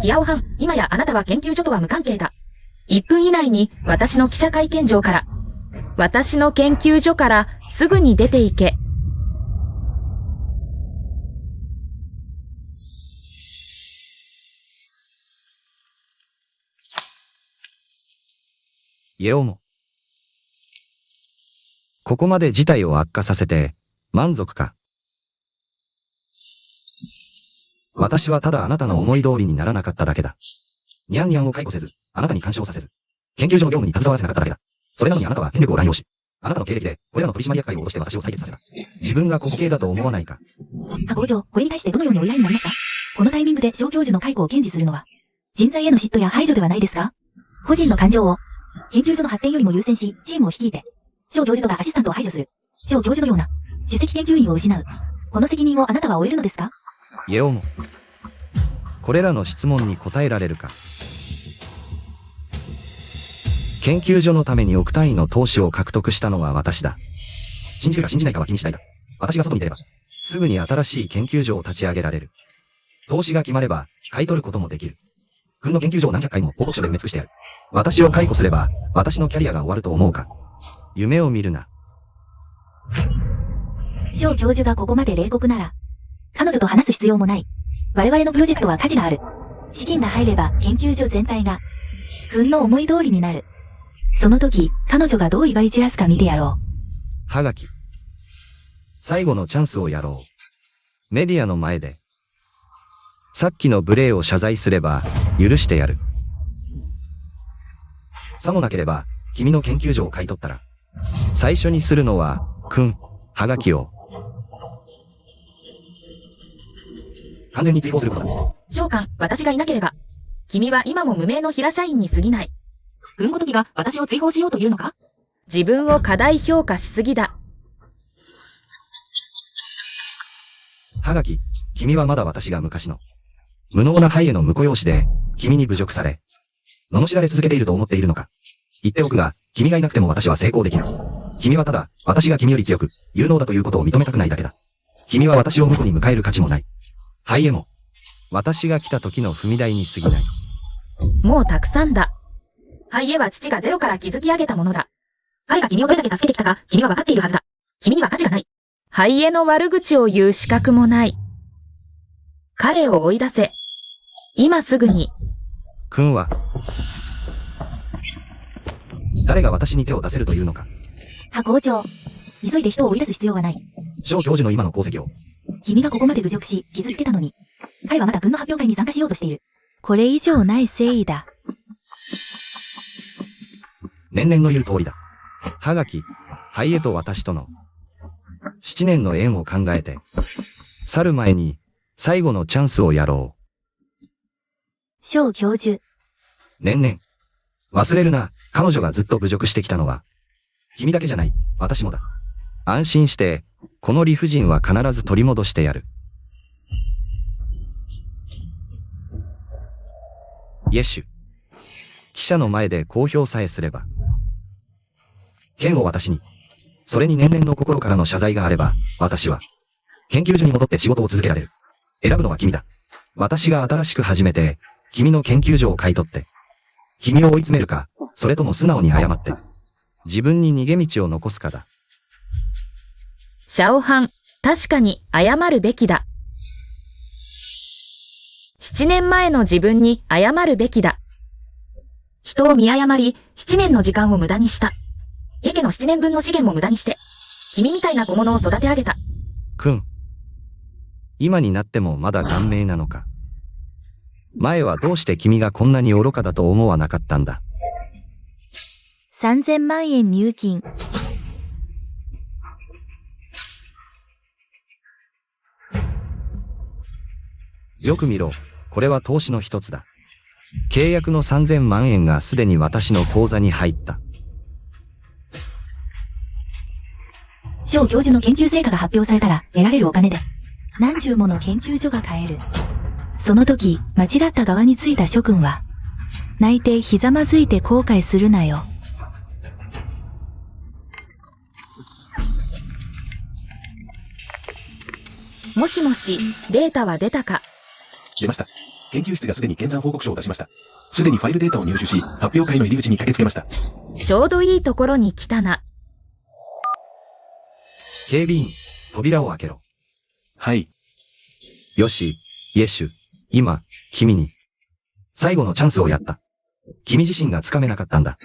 キアオハン、今やあなたは研究所とは無関係だ。1分以内に私の記者会見場から、私の研究所からすぐに出て行け。イエオモ。ここまで事態を悪化させて、満足か。私はただあなたの思い通りにならなかっただけだ。ニャンニャンを解雇せず、あなたに干渉させず、研究所の業務に携わらせなかっただけだ。それなのにあなたは権力を乱用し、あなたの経歴で、これらの取締役会を脅して私を採決させた。自分が滑稽だと思わないか。葉校長、これに対してどのようにお依頼になりますか？このタイミングで小教授の解雇を堅持するのは、人材への嫉妬や排除ではないですか？個人の感情を、研究所の発展よりも優先し、チームを率いて、小教授とかアシスタントを排除する。小教授のような、首席研究員を失う。この責任をあなたは負えるのですか？イエオモ。これらの質問に答えられるか。研究所のために億単位の投資を獲得したのは私だ。信じるか信じないかは気にしないだ。私が外に出れば、すぐに新しい研究所を立ち上げられる。投資が決まれば、買い取ることもできる。君の研究所を何百回も報告書で埋め尽くしてやる。私を解雇すれば、私のキャリアが終わると思うか。夢を見るな。小教授がここまで冷酷なら、彼女と話す必要もない。我々のプロジェクトは価値がある。資金が入れば研究所全体が、君の思い通りになる。その時、彼女がどう威張り散らすか見てやろう。はがき。最後のチャンスをやろう。メディアの前で。さっきの無礼を謝罪すれば、許してやる。さもなければ、君の研究所を買い取ったら、最初にするのは、はがきを。完全に追放することだ。召喚、私がいなければ、君は今も無名の平社員に過ぎない。軍ごときが私を追放しようというのか？自分を過大評価しすぎだ。はがき、君はまだ私が昔の無能なハイエの婿養子で、君に侮辱され、罵られ続けていると思っているのか。言っておくが、君がいなくても私は成功できる。君はただ、私が君より強く、有能だということを認めたくないだけだ。君は私を婿に迎える価値もない。ハイエも、私が来た時の踏み台に過ぎない。もうたくさんだ。ハイエは父がゼロから築き上げたものだ。彼が君をどれだけ助けてきたか、君は分かっているはずだ。君には価値がない。ハイエの悪口を言う資格もない。彼を追い出せ。今すぐに。君は、誰が私に手を出せるというのか。校長。急いで人を追い出す必要はない。小教授の今の功績を。君がここまで侮辱し、傷つけたのに。彼はまだ君の発表会に参加しようとしている。これ以上ない誠意だ。年々の言う通りだ。はがき、ハイエと私との7年の縁を考えて、去る前に最後のチャンスをやろう。小教授。年々。忘れるな、彼女がずっと侮辱してきたのは、君だけじゃない、私もだ。安心して、この理不尽は必ず取り戻してやる。イエシュ。記者の前で公表さえすれば。剣を私に。それに年々の心からの謝罪があれば、私は、研究所に戻って仕事を続けられる。選ぶのは君だ。私が新しく始めて、君の研究所を買い取って、君を追い詰めるか、それとも素直に謝って、自分に逃げ道を残すかだ。シャオハン、確かに謝るべきだ。7年前の自分に謝るべきだ。人を見誤り、7年の時間を無駄にした。家家の7年分の資源も無駄にして、君みたいな小物を育て上げた。君。今になってもまだ顔面なのか。前はどうして君がこんなに愚かだと思わなかったんだ。3000万円入金。よく見ろ、これは投資の一つだ。契約の3000万円がすでに私の口座に入った。小教授の研究成果が発表されたら得られるお金で、何十もの研究所が買える。その時、間違った側についた諸君は、泣いてひざまずいて後悔するなよ。もしもし、データは出たか。出ました。研究室がすでに検算報告書を出しました。すでにファイルデータを入手し、発表会の入り口に駆けつけました。ちょうどいいところに来たな。警備員、扉を開けろ。はい。よし、イエシュ、今、君に、最後のチャンスをやった。君自身がつかめなかったんだ。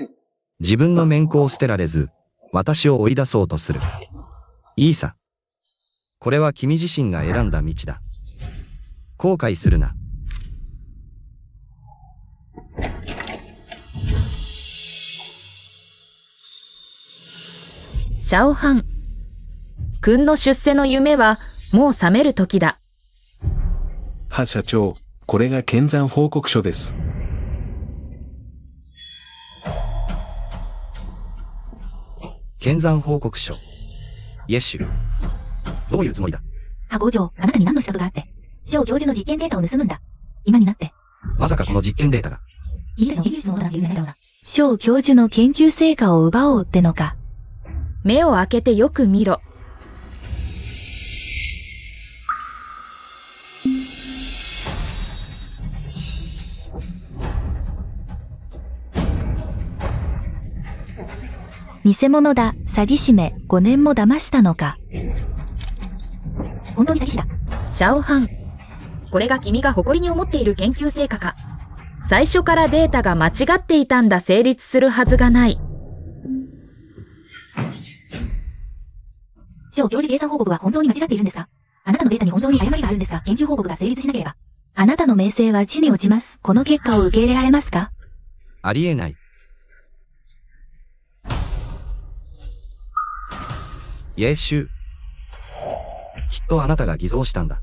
自分の面子を捨てられず、私を追い出そうとする。いいさ。これは君自身が選んだ道だ。後悔するな。シャオハン。君の出世の夢は、もう覚める時だ。は社長、これが検算報告書です。検算報告書。イエシュ。どういうつもりだ。校長、あなたに何の資格があって、小教授の実験データを盗むんだ。今になって。まさかこの実験データが。イギリスの研究室のものだって言うんだろうな。小教授の研究成果を奪おうってのか。目を開けてよく見ろ。偽物だ、詐欺師め、5年も騙したのか。本当に詐欺師だ。シャオハン。これが君が誇りに思っている研究成果か。最初からデータが間違っていたんだ。成立するはずがない。小教授計算報告は本当に間違っているんですか？あなたのデータに本当に誤りがあるんですか？研究報告が成立しなければ。あなたの名声は地に落ちます。この結果を受け入れられますか？ありえない。イエシュ。きっとあなたが偽造したんだ。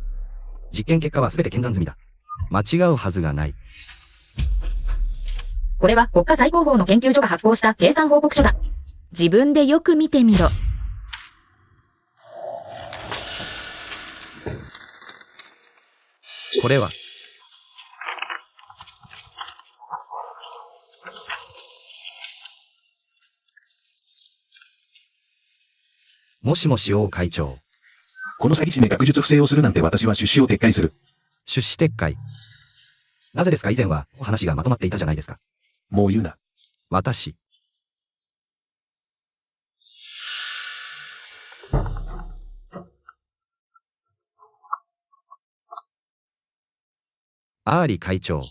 実験結果はすべて検算済みだ。間違うはずがない。これは国家最高峰の研究所が発行した計算報告書だ。自分でよく見てみろ。これは。もしもし王会長。この詐欺師め学術不正をするなんて私は出資を撤回する。出資撤回。なぜですか？以前はお話がまとまっていたじゃないですか。もう言うな。私。アーリ会長。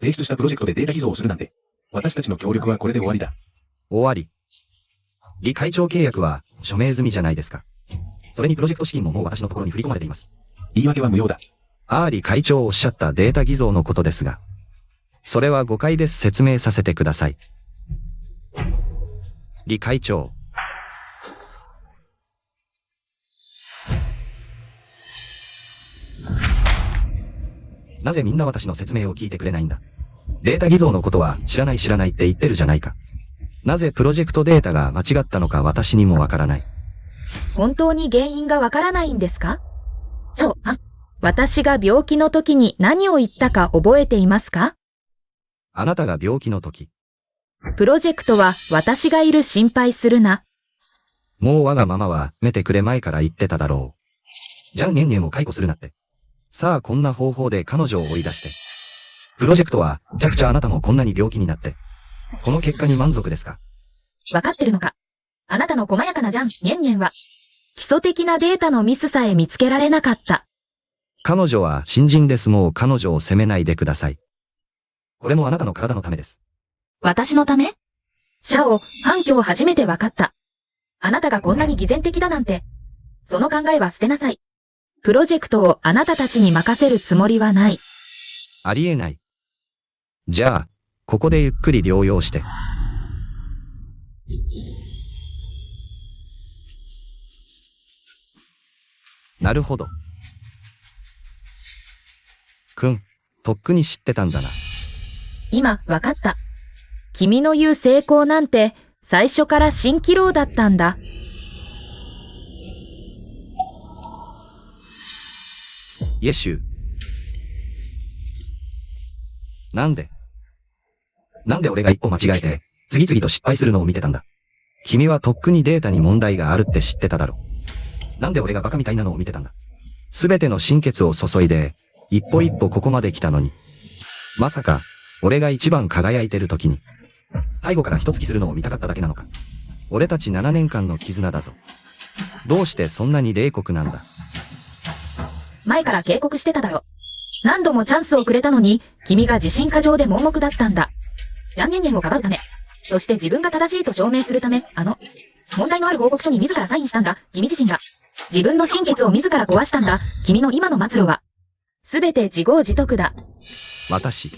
提出したプロジェクトでデータ偽造をするなんて。私たちの協力はこれで終わりだ。終わり。李会長契約は署名済みじゃないですか。それにプロジェクト資金ももう私のところに振り込まれています。言い訳は無用だ。アーリ会長おっしゃったデータ偽造のことですが。それは誤解です。説明させてください。李会長。なぜみんな私の説明を聞いてくれないんだ？データ偽造のことは知らないって言ってるじゃないか。なぜプロジェクトデータが間違ったのか私にもわからない。本当に原因がわからないんですか？そう、私が病気の時に何を言ったか覚えていますか？あなたが病気の時。プロジェクトは私がいる心配するな。もう我がママはめてくれ前から言ってただろう。じゃんねんねんを解雇するなって。さあこんな方法で彼女を追い出して。プロジェクトは、めちゃくちゃあなたもこんなに病気になって。この結果に満足ですか？わかってるのか？あなたの細やかなじゃん、ねんねんは。基礎的なデータのミスさえ見つけられなかった。彼女は新人です。もう彼女を責めないでください。これもあなたの体のためです。私のため？シャオ、反響初めてわかった。あなたがこんなに偽善的だなんて。その考えは捨てなさい。プロジェクトをあなたたちに任せるつもりはない。ありえない。じゃあ、ここでゆっくり療養して。なるほど。とっくに知ってたんだな。今、わかった。君の言う成功なんて、最初から蜃気楼だったんだ。イエシュ。なんで俺が一歩間違えて、次々と失敗するのを見てたんだ。君はとっくにデータに問題があるって知ってただろ。なんで俺がバカみたいなのを見てたんだ。すべての心血を注いで、一歩一歩ここまで来たのに。まさか、俺が一番輝いてる時に、背後から一突きするのを見たかっただけなのか。俺たち7年間の絆だぞ。どうしてそんなに冷酷なんだ。前から警告してただろ。何度もチャンスをくれたのに、君が自信過剰で盲目だったんだ。ジャンネンネンをかばうため、そして自分が正しいと証明するため、問題のある報告書に自らサインしたんだ、君自身が。自分の心血を自ら壊したんだ、君の今の末路は。すべて自業自得だ。私。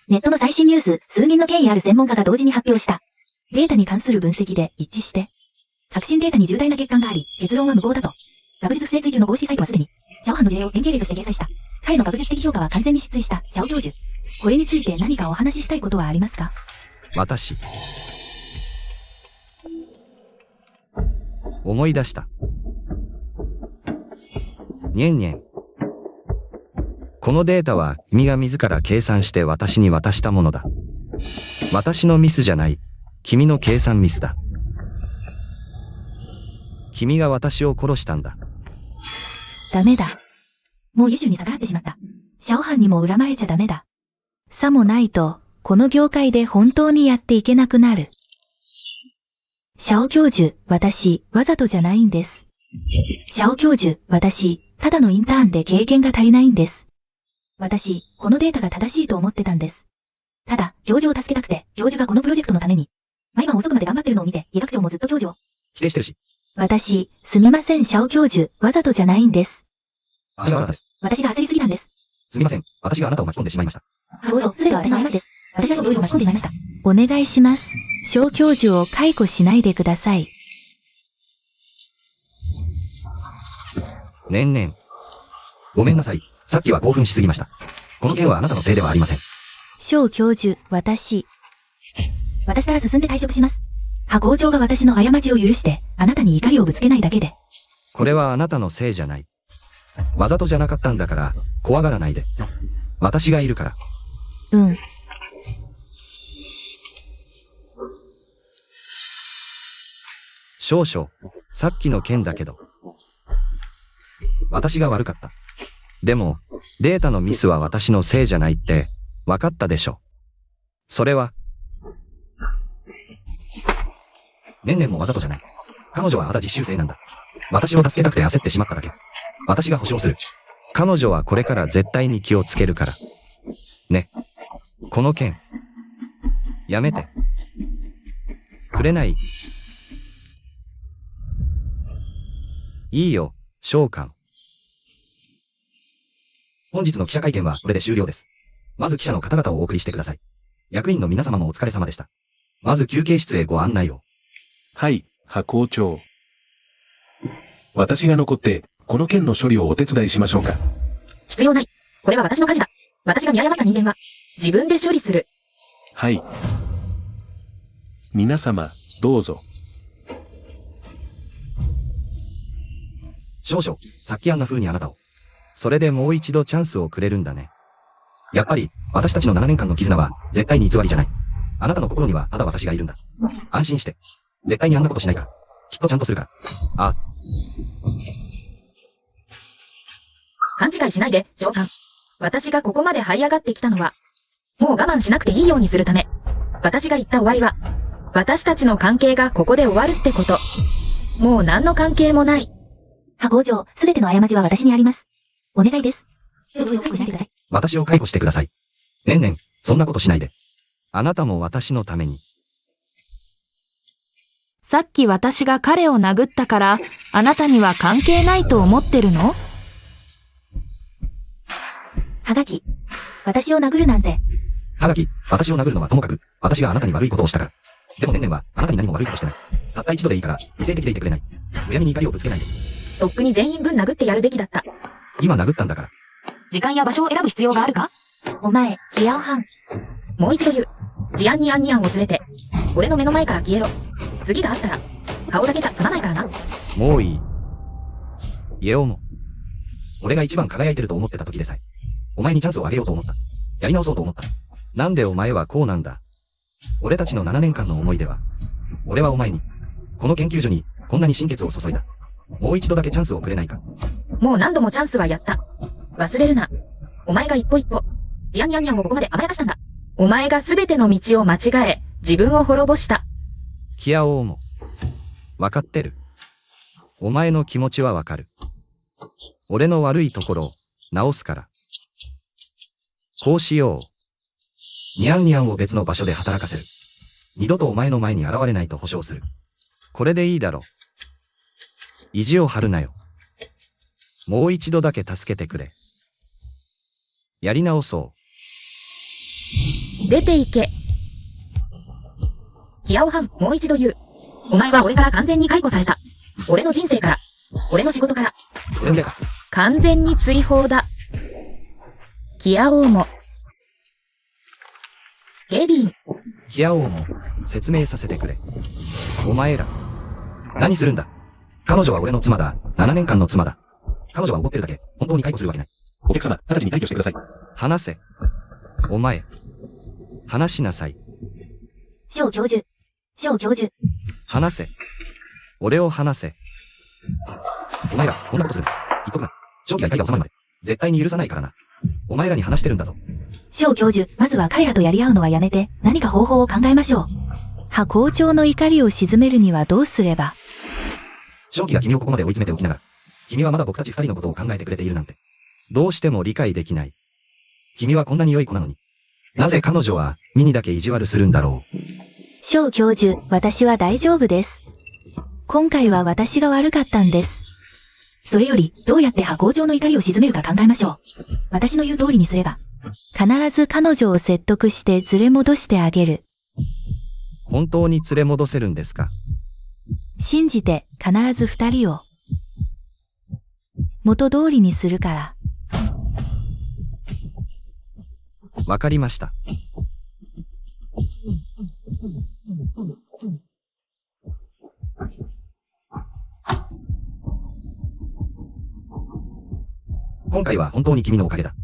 ネットの最新ニュース、数人の権威ある専門家が同時に発表した。データに関する分析で一致して。革新データに重大な欠陥があり、結論は無効だと。学術不正追及の公式サイトはすでに、シャオハンの事例を典型例として掲載した。彼の学術的評価は完全に失墜した、シャオ教授。これについて何かお話ししたいことはありますか？私。思い出した。にゃんにゃん。このデータは君が自ら計算して私に渡したものだ。私のミスじゃない。君の計算ミスだ。君が私を殺したんだ。ダメだ。もうイエシュに逆らってしまった。シャオハンにも恨まれちゃダメだ。さもないと、この業界で本当にやっていけなくなる。シャオ教授、私、わざとじゃないんです。シャオ教授、私、ただのインターンで経験が足りないんです。私、このデータが正しいと思ってたんです。ただ、教授を助けたくて、教授がこのプロジェクトのために、毎晩遅くまで頑張ってるのを見て、医学長もずっと教授を。否定してるし。私、すみません、シャオ教授、わざとじゃないんです。私があなたです。私が焦りすぎたんです。すみません。私があなたを巻き込んでしまいました。そうそう、すべては私の過ちです。私が教授を巻き込んでしまいました。お願いします。シャオ教授を解雇しないでください。ねんねん。ごめんなさい。さっきは興奮しすぎました。この件はあなたのせいではありません。シャオ教授、私から進んで退職します。校長が私の過ちを許して、あなたに怒りをぶつけないだけで。これはあなたのせいじゃない。わざとじゃなかったんだから、怖がらないで。私がいるから。うん。少々、さっきの件だけど。私が悪かった。でも、データのミスは私のせいじゃないって、分かったでしょ。それは、ねんねんもわざとじゃない。彼女はまだ実習生なんだ。私を助けたくて焦ってしまっただけ。私が保証する。彼女はこれから絶対に気をつけるから。ね。この件、やめて。くれない？いいよ、召喚。本日の記者会見はこれで終了です。まず記者の方々をお送りしてください。役員の皆様もお疲れ様でした。まず休憩室へご案内を。はい、波校長。私が残って、この件の処理をお手伝いしましょうか。必要ない。これは私の火事だ。私が見誤った人間は、自分で処理する。はい。皆様、どうぞ。少々、さっきあんな風にあなたを。それでもう一度チャンスをくれるんだね。やっぱり、私たちの7年間の絆は、絶対に偽りじゃない。あなたの心には、ただ私がいるんだ。安心して。絶対にあんなことしないから。きっとちゃんとするから。ああ。勘違いしないで、召喚。私がここまで這い上がってきたのは、もう我慢しなくていいようにするため。私が言った終わりは、私たちの関係がここで終わるってこと。もう何の関係もない。波校長、すべての過ちは私にあります。お願いです。私を解雇してください。ねんねん、そんなことしないで。あなたも私のために。さっき私が彼を殴ったから、あなたには関係ないと思ってるの？はがき。私を殴るなんて。はがき、私を殴るのはともかく、私があなたに悪いことをしたから。でもねんねんは、あなたに何も悪いことしてない。たった一度でいいから、理性的でいてくれない。むやみに怒りをぶつけないで。とっくに全員分殴ってやるべきだった。今殴ったんだから。時間や場所を選ぶ必要があるか？お前、ギアオハン。もう一度言う。ジアンニアンニアンを連れて、俺の目の前から消えろ。次があったら、顔だけじゃ済まないからな。もういい。イエオも。俺が一番輝いてると思ってた時でさえ。お前にチャンスをあげようと思った。やり直そうと思った。なんでお前はこうなんだ。俺たちの7年間の思い出は、俺はお前に、この研究所に、こんなに心血を注いだ。もう一度だけチャンスをくれないか。もう何度もチャンスはやった。忘れるな。お前が一歩一歩、ジアンニャンニャンをここまで甘やかしたんだ。お前がすべての道を間違え、自分を滅ぼした。キアオウも。わかってる。お前の気持ちはわかる。俺の悪いところを、直すから。こうしよう。ニャンニャンを別の場所で働かせる。二度とお前の前に現れないと保証する。これでいいだろう。意地を張るなよ。もう一度だけ助けてくれ。やり直そう。出て行け。キアオハン、もう一度言う。お前は俺から完全に解雇された。俺の人生から。俺の仕事から。完全に追放だ。キアオウも。警備員。キアオウも、説明させてくれ。お前ら。何するんだ。彼女は俺の妻だ。7年間の妻だ。彼女は怒ってるだけ。本当に解雇するわけない。お客様、直ちに退去してください。話せ。お前。話しなさい。小教授。小教授。話せ。俺を話せ。お前ら、こんなことする。言っとくな。正気が怒りが収まるまで。絶対に許さないからな。お前らに話してるんだぞ。小教授、まずは彼らとやり合うのはやめて、何か方法を考えましょう。波校長の怒りを鎮めるにはどうすれば。正気が君をここまで追い詰めておきながら、君はまだ僕たち二人のことを考えてくれているなんて。どうしても理解できない。君はこんなに良い子なのに。なぜ彼女は、ミニだけ意地悪するんだろう。小教授、私は大丈夫です。今回は私が悪かったんです。それより、どうやって波校長の怒りを鎮めるか考えましょう。私の言う通りにすれば。必ず彼女を説得して連れ戻してあげる。本当に連れ戻せるんですか？信じて、必ず2人を。元通りにするから。わかりました。今回は本当に君のおかげだ。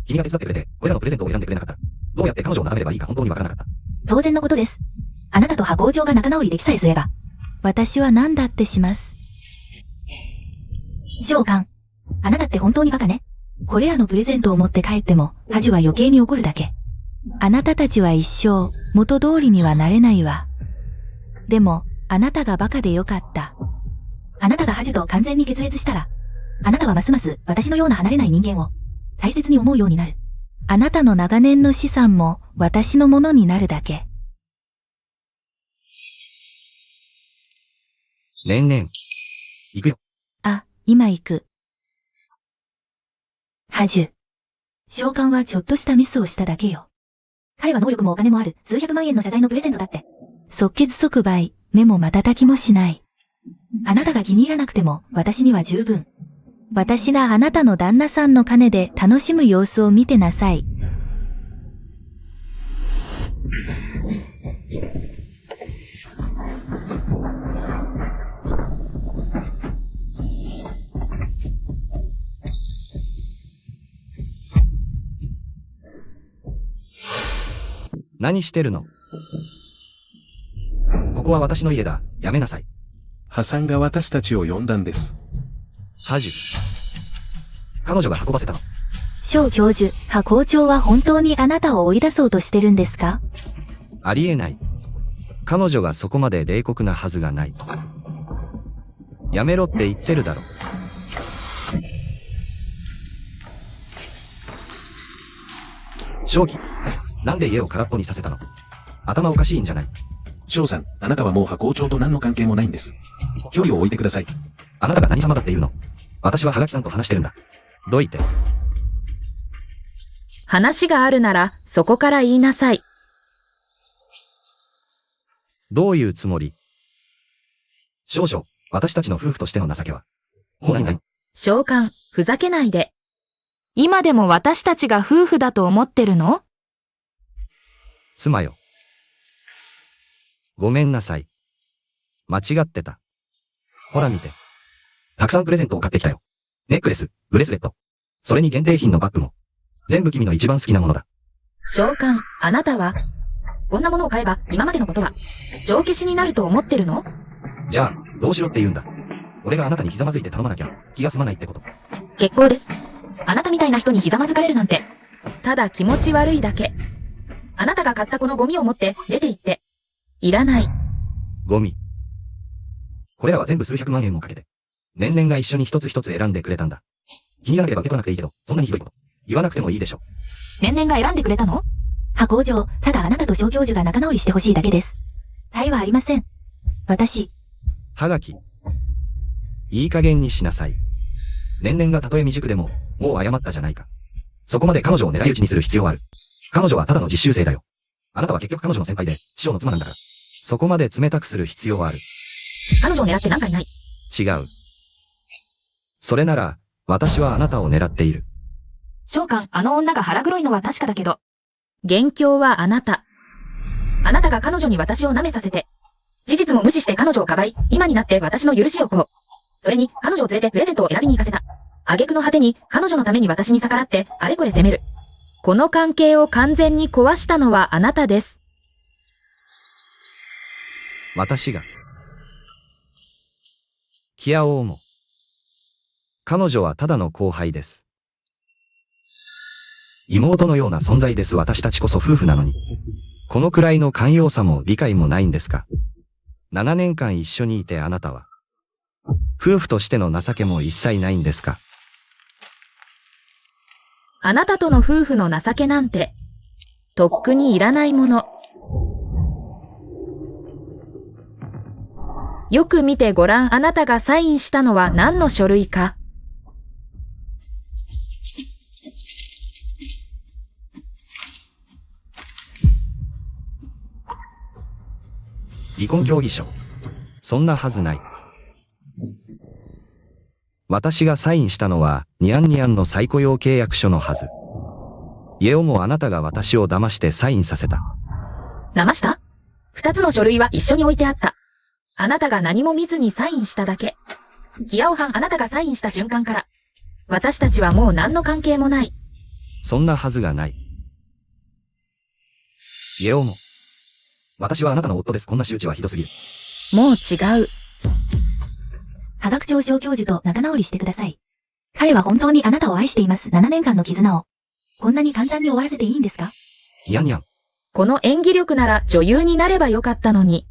君が手伝ってくれて、これらのプレゼントを選んでくれなかったら、どうやって彼女を眺めればいいか本当にわからなかった。当然のことです。あなたと派校長が仲直りできさえすれば。私は何だってします。召喚。あなたって本当にバカね。これらのプレゼントを持って帰っても、ハジュは余計に怒るだけ。あなたたちは一生、元通りにはなれないわ。でも、あなたがバカでよかった。あなたがハジュと完全に決裂したら、あなたはますます私のような離れない人間を大切に思うようになる。あなたの長年の資産も私のものになるだけ。ねんねん。行くよ。あ、今行く。ハジュ。召喚はちょっとしたミスをしただけよ。彼は能力もお金もある数百万円の謝罪のプレゼントだって。即決即売、目も瞬きもしない。あなたが気に入らなくても私には十分。私があなたの旦那さんの金で楽しむ様子を見てなさい。何してるの？ここは私の家だ。やめなさい。ハさんが私たちを呼んだんです。ハジュ。彼女が運ばせたの。小教授、派校長は本当にあなたを追い出そうとしてるんですか？ありえない。彼女がそこまで冷酷なはずがない。やめろって言ってるだろ。正気。なんで家を空っぽにさせたの？頭おかしいんじゃない？翔さん、あなたはもう派校長と何の関係もないんです。距離を置いてください。あなたが何様だって言うの？私はハガキさんと話してるんだ。どう言って？話があるなら、そこから言いなさい。どういうつもり？少々、私たちの夫婦としての情けは。もうない。召喚、ふざけないで。今でも私たちが夫婦だと思ってるの？妻よ。ごめんなさい。間違ってた。ほら見て。たくさんプレゼントを買ってきたよ。ネックレス、ブレスレット。それに限定品のバッグも。全部君の一番好きなものだ。召喚、あなたは、こんなものを買えば今までのことは、帳消しになると思ってるの？じゃあ、どうしろって言うんだ。俺があなたにひざまずいて頼まなきゃ気が済まないってこと。結構です。あなたみたいな人にひざまずかれるなんて、ただ気持ち悪いだけ。あなたが買ったこのゴミを持って出て行って。いらない。ゴミ。これらは全部数百万円もかけて。年々が一緒に一つ一つ選んでくれたんだ。気にならなければ受け取らなくていいけど、そんなにひどいこと。言わなくてもいいでしょ。年々が選んでくれたの？派校長、ただあなたと小教授が仲直りしてほしいだけです。他意はありません。私。はがき。いい加減にしなさい。年々がたとえ未熟でも、もう謝ったじゃないか。そこまで彼女を狙い撃ちにする必要はある。彼女はただの実習生だよ。あなたは結局彼女の先輩で、師匠の妻なんだから。そこまで冷たくする必要はある。彼女を狙ってなんかいない。違う。それなら、私はあなたを狙っている。召喚、あの女が腹黒いのは確かだけど、元凶はあなた。あなたが彼女に私を舐めさせて、事実も無視して彼女をかばい、今になって私の許しを請う。それに彼女を連れてプレゼントを選びに行かせた。挙句の果てに彼女のために私に逆らってあれこれ責める。この関係を完全に壊したのはあなたです。私が。キアオウモ。彼女はただの後輩です。妹のような存在です。私たちこそ夫婦なのに。このくらいの寛容さも理解もないんですか。7年間一緒にいてあなたは、夫婦としての情けも一切ないんですか。あなたとの夫婦の情けなんて、とっくにいらないもの。よく見てごらん。あなたがサインしたのは何の書類か。離婚協議書。そんなはずない。私がサインしたのは、ニャンニャンの再雇用契約書のはず。家をもあなたが私を騙してサインさせた。騙した？二つの書類は一緒に置いてあった。あなたが何も見ずにサインしただけ。キアオハン、あなたがサインした瞬間から、私たちはもう何の関係もない。そんなはずがない。イエオモ。私はあなたの夫です。こんな仕打ちはひどすぎる。もう違う。破学長小教授と仲直りしてください。彼は本当にあなたを愛しています。7年間の絆を。こんなに簡単に終わらせていいんですか？ニャンニャン。この演技力なら女優になればよかったのに。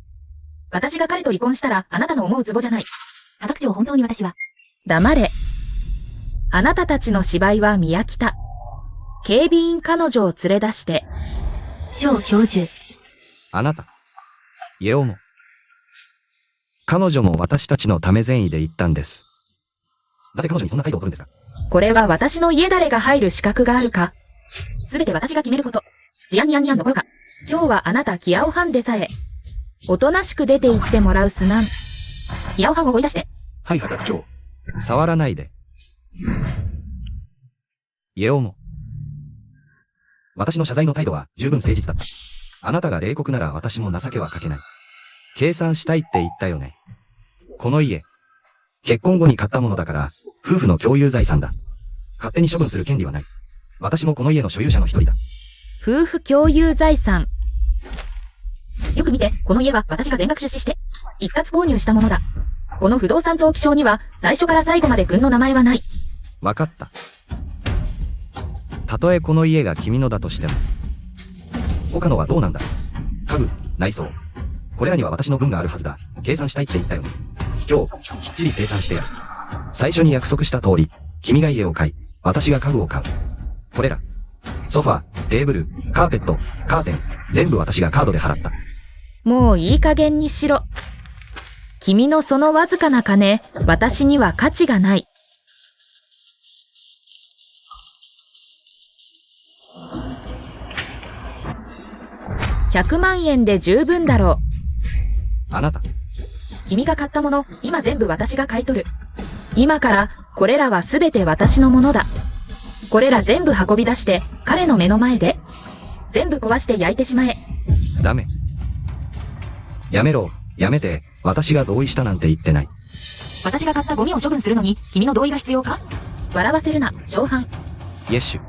私が彼と離婚したらあなたの思うツボじゃない。破学長本当に私は。黙れ。あなたたちの芝居は宮北。警備員彼女を連れ出して。小教授。あなた。イエオモ。彼女も私たちのため善意で言ったんです。なぜ彼女にそんな態度を取るんですか？これは私の家誰が入る資格があるか。すべて私が決めること。ジアンニャンニャンどころか。今日はあなたキアオハンでさえ。おとなしく出て行ってもらうすなん。キアオハンを追い出して。はい、破学長。触らないで。イエオモ。私の謝罪の態度は十分誠実だった。あなたが冷酷なら私も情けはかけない。計算したいって言ったよね。この家。結婚後に買ったものだから、夫婦の共有財産だ。勝手に処分する権利はない。私もこの家の所有者の一人だ。夫婦共有財産。よく見て、この家は私が全額出資して、一括購入したものだ。この不動産登記証には、最初から最後まで君の名前はない。わかった。たとえこの家が君のだとしても。他のはどうなんだ？家具、内装。これらには私の分があるはずだ。計算したいって言ったよね。今日、きっちり精算してやる。最初に約束した通り、君が家を買い、私が家具を買う。これら。ソファ、テーブル、カーペット、カーテン、全部私がカードで払った。もういい加減にしろ。君のそのわずかな金、私には価値がない。100万円で十分だろう。あなた。君が買ったもの、今全部私が買い取る。今から、これらはすべて私のものだ。これら全部運び出して、彼の目の前で、全部壊して焼いてしまえ。ダメ。やめろ、やめて、私が同意したなんて言ってない。私が買ったゴミを処分するのに、君の同意が必要か？笑わせるな、小犯。イエッシュ。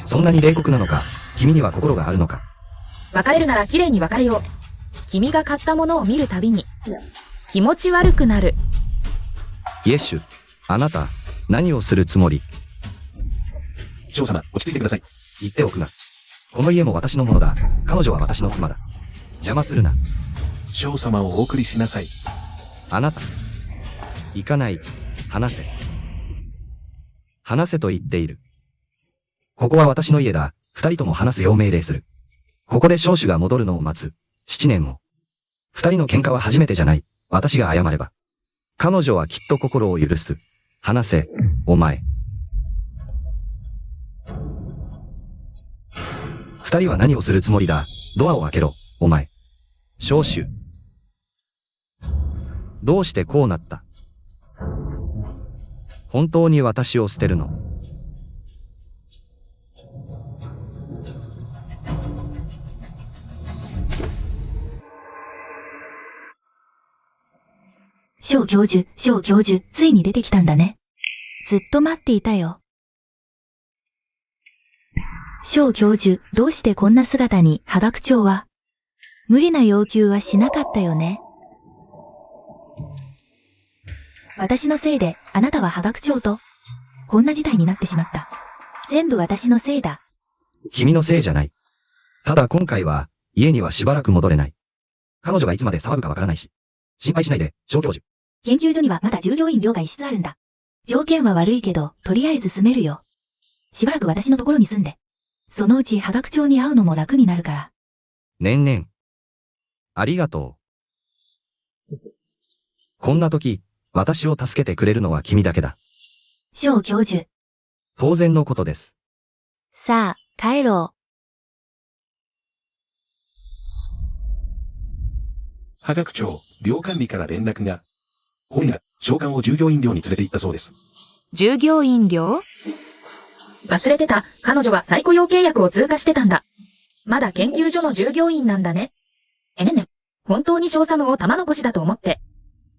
そんなに冷酷なのか、君には心があるのか。別れるなら綺麗に別れよう。君が買ったものを見るたびに、気持ち悪くなる。イエッシュ、あなた、何をするつもり？翔様、落ち着いてください。言っておくが、この家も私のものだ。彼女は私の妻だ。邪魔するな。翔様をお送りしなさい。あなた。行かない。話せ。話せと言っている。ここは私の家だ。二人とも話すよう命令する。ここで少主が戻るのを待つ。7年も。二人の喧嘩は初めてじゃない。私が謝れば。彼女はきっと心を許す。話せ、お前。二人は何をするつもりだ？ドアを開けろ、お前。少主。どうしてこうなった？本当に私を捨てるの？小教授、ついに出てきたんだね。ずっと待っていたよ。小教授、どうしてこんな姿に？破学長は無理な要求はしなかったよね。私のせいで、あなたは破学長と、こんな事態になってしまった。全部私のせいだ。君のせいじゃない。ただ今回は、家にはしばらく戻れない。彼女がいつまで騒ぐかわからないし。心配しないで、小教授。研究所にはまだ従業員寮が一室あるんだ。条件は悪いけど、とりあえず住めるよ。しばらく私のところに住んで。そのうち破学長に会うのも楽になるから。年々。ありがとう。こんな時、私を助けてくれるのは君だけだ。小教授。当然のことです。さあ、帰ろう。破学長、寮管理から連絡が。今夜、長官を従業員寮に連れて行ったそうです。従業員寮？忘れてた、彼女は再雇用契約を通過してたんだ。まだ研究所の従業員なんだね。ねん。本当に小サムを玉残しだと思って。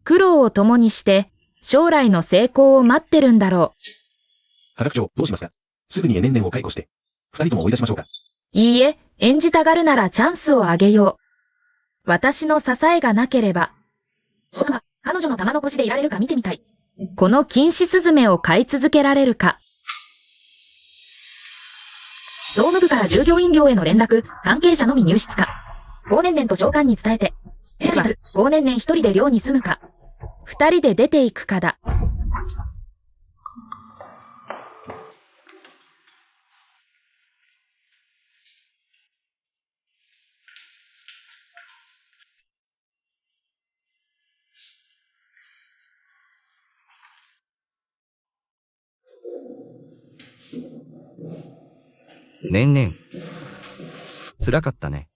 苦労を共にして、将来の成功を待ってるんだろう。原区長、どうしますか？すぐに年々を解雇して、二人とも追い出しましょうか。いいえ、演じたがるならチャンスをあげよう。私の支えがなければ。僕は彼女の玉の腰でいられるか見てみたい。この金獅スズメを飼い続けられるか。総務部から従業員寮への連絡、関係者のみ入室か。高年々と召喚に伝えて。高年々一人で寮に住むか。二人で出ていくかだ。年々。辛かったね。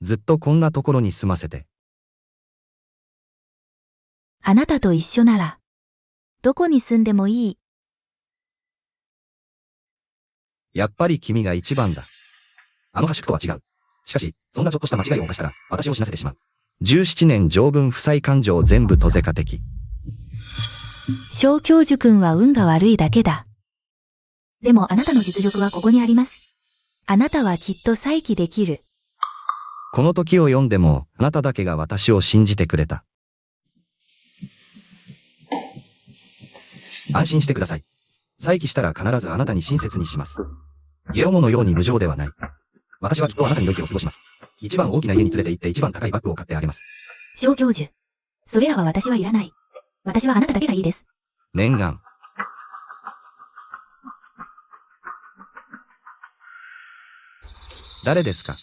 ずっとこんなところに住ませて。あなたと一緒なら、どこに住んでもいい。やっぱり君が一番だ。あの端とは違う。しかし、そんなちょっとした間違いを犯したら、私を死なせてしまう。17年条文負債勘定全部トゼカ的。小教授くんは運が悪いだけだ。でもあなたの実力はここにあります。あなたはきっと再起できる。この時を読んでも、あなただけが私を信じてくれた。安心してください。再起したら必ずあなたに親切にします。ゲオモのように無情ではない。私はきっとあなたに良い日を過ごします。一番大きな家に連れて行って一番高いバッグを買ってあげます。小教授。それらは私はいらない。私はあなただけがいいです。念願。誰ですか？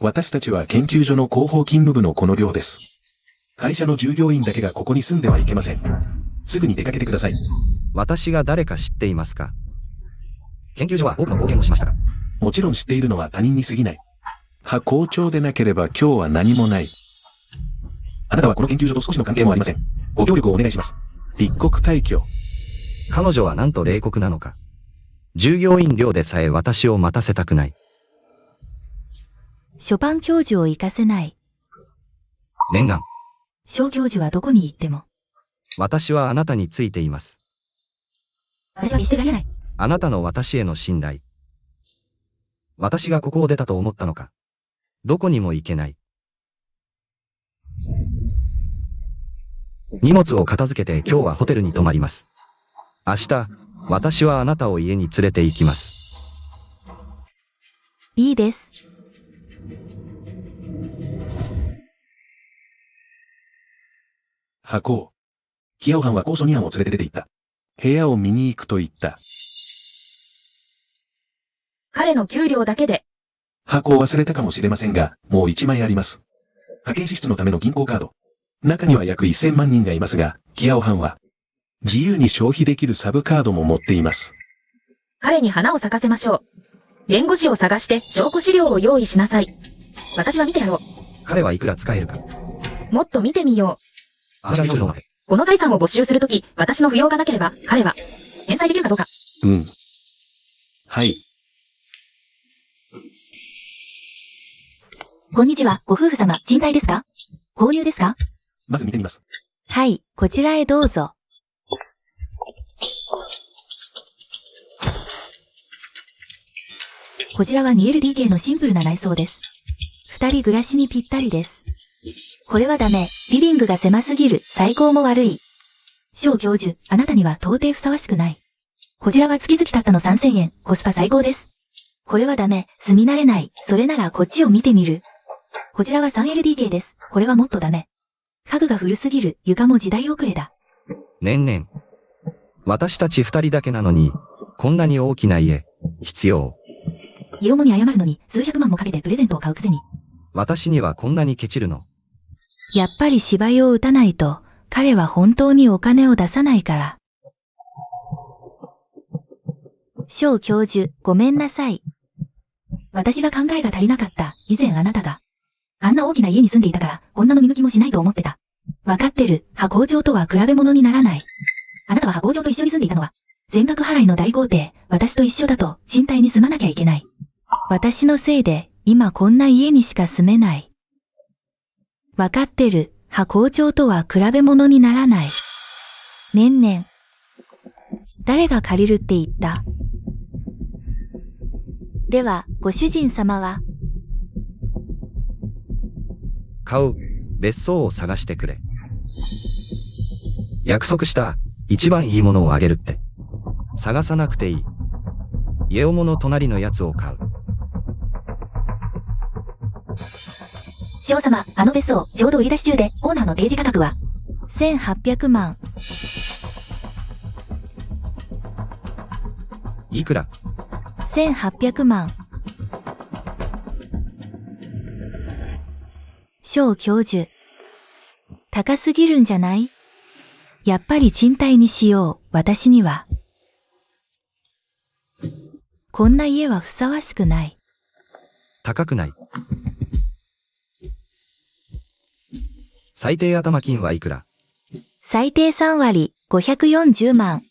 私たちは研究所の広報勤務部のこの寮です。会社の従業員だけがここに住んではいけません。すぐに出かけてください。私が誰か知っていますか？研究所は多くの貢献をしましたが。もちろん知っているのは他人に過ぎない。校長でなければ今日は何もない。あなたはこの研究所と少しの関係もありません。ご協力をお願いします。立国退去。彼女はなんと冷酷なのか。従業員寮でさえ私を待たせたくない。ショパン教授を行かせない。念願。小教授はどこに行っても。私はあなたについています。私は決してられない。あなたの私への信頼。私がここを出たと思ったのか。どこにも行けない。荷物を片付けて今日はホテルに泊まります。明日、私はあなたを家に連れて行きます。いいです。箱。キアオハンはコーソニアンを連れて出て行った。部屋を見に行くと言った。彼の給料だけで。箱を忘れたかもしれませんが、もう1枚あります。派遣支出のための銀行カード。中には約1000万人がいますが、キアオハンは、自由に消費できるサブカードも持っています。彼に花を咲かせましょう。弁護士を探して証拠資料を用意しなさい。私は見てやろう。彼はいくら使えるか。もっと見てみよう。この財産を没収するとき、私の扶養がなければ、彼は、返済できるかどうか。うん。はい。こんにちは、ご夫婦様、賃貸ですか？購入ですか？まず見てみます。はい、こちらへどうぞ。こちらは 2LDK のシンプルな内装です。二人暮らしにぴったりです。これはダメ。リビングが狭すぎる。最高も悪い。小教授、あなたには到底ふさわしくない。こちらは月々たったの3000円。コスパ最高です。これはダメ。住み慣れない。それならこっちを見てみる。こちらは 3LDK です。これはもっとダメ。家具が古すぎる。床も時代遅れだ。年々。私たち2人だけなのに、こんなに大きな家、必要。家主に謝るのに数百万もかけてプレゼントを買うくせに。私にはこんなにケチるの。やっぱり芝居を打たないと、彼は本当にお金を出さないから。小教授、ごめんなさい。私が考えが足りなかった。以前あなたが。あんな大きな家に住んでいたから、こんなの見向きもしないと思ってた。わかってる。工長とは比べ物にならない。あなたは工長と一緒に住んでいたのは、全額払いの大豪邸、私と一緒だと、賃貸に住まなきゃいけない。私のせいで、今こんな家にしか住めない。わかってる。工長とは比べ物にならない。ねんねん。誰が借りるって言った？では、ご主人様は？買う別荘を探してくれ。約束した、一番いいものをあげるって。探さなくていい。家重の隣のやつを買う。翔様、あの別荘、ちょうど売り出し中で、オーナーの提示価格は、1800万。いくら？ 1800万。翔教授。高すぎるんじゃない？やっぱり賃貸にしよう、私には。こんな家はふさわしくない。高くない。最低頭金はいくら？最低3割、540万。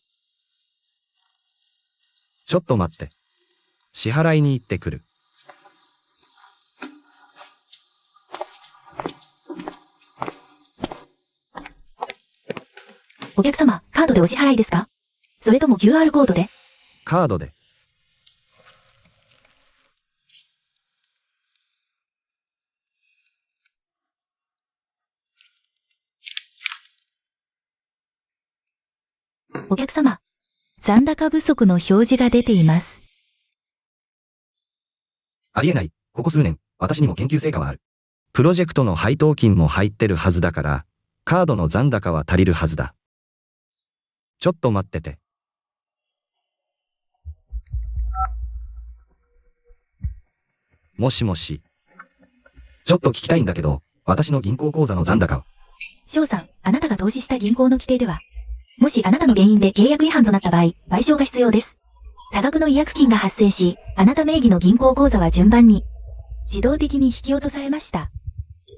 ちょっと待って。支払いに行ってくる。お客様、カードでお支払いですか？それとも QR コードで？カードで。お客様、残高不足の表示が出ています。ありえない。ここ数年、私にも研究成果はある。プロジェクトの配当金も入ってるはずだから、カードの残高は足りるはずだ。ちょっと待ってて。もしもし。ちょっと聞きたいんだけど、私の銀行口座の残高は？翔さん、あなたが投資した銀行の規定では、もしあなたの原因で契約違反となった場合、賠償が必要です。多額の違約金が発生し、あなた名義の銀行口座は順番に、自動的に引き落とされました。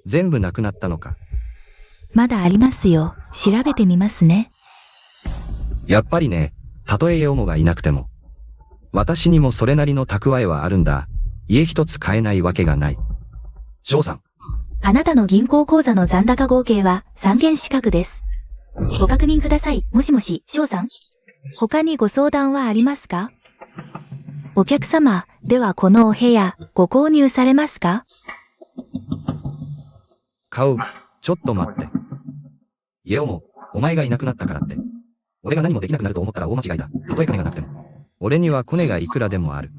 全部なくなったのか？まだありますよ。調べてみますね。やっぱりね、たとえヨモがいなくても。私にもそれなりの蓄えはあるんだ。家一つ買えないわけがない。翔さん。あなたの銀行口座の残高合計は3件四角です。ご確認ください。もしもし、翔さん。他にご相談はありますか？お客様、ではこのお部屋、ご購入されますか？買う。ちょっと待って。家も、お前がいなくなったからって。俺が何もできなくなると思ったら大間違いだ。たとえ金がなくても。俺にはコネがいくらでもある。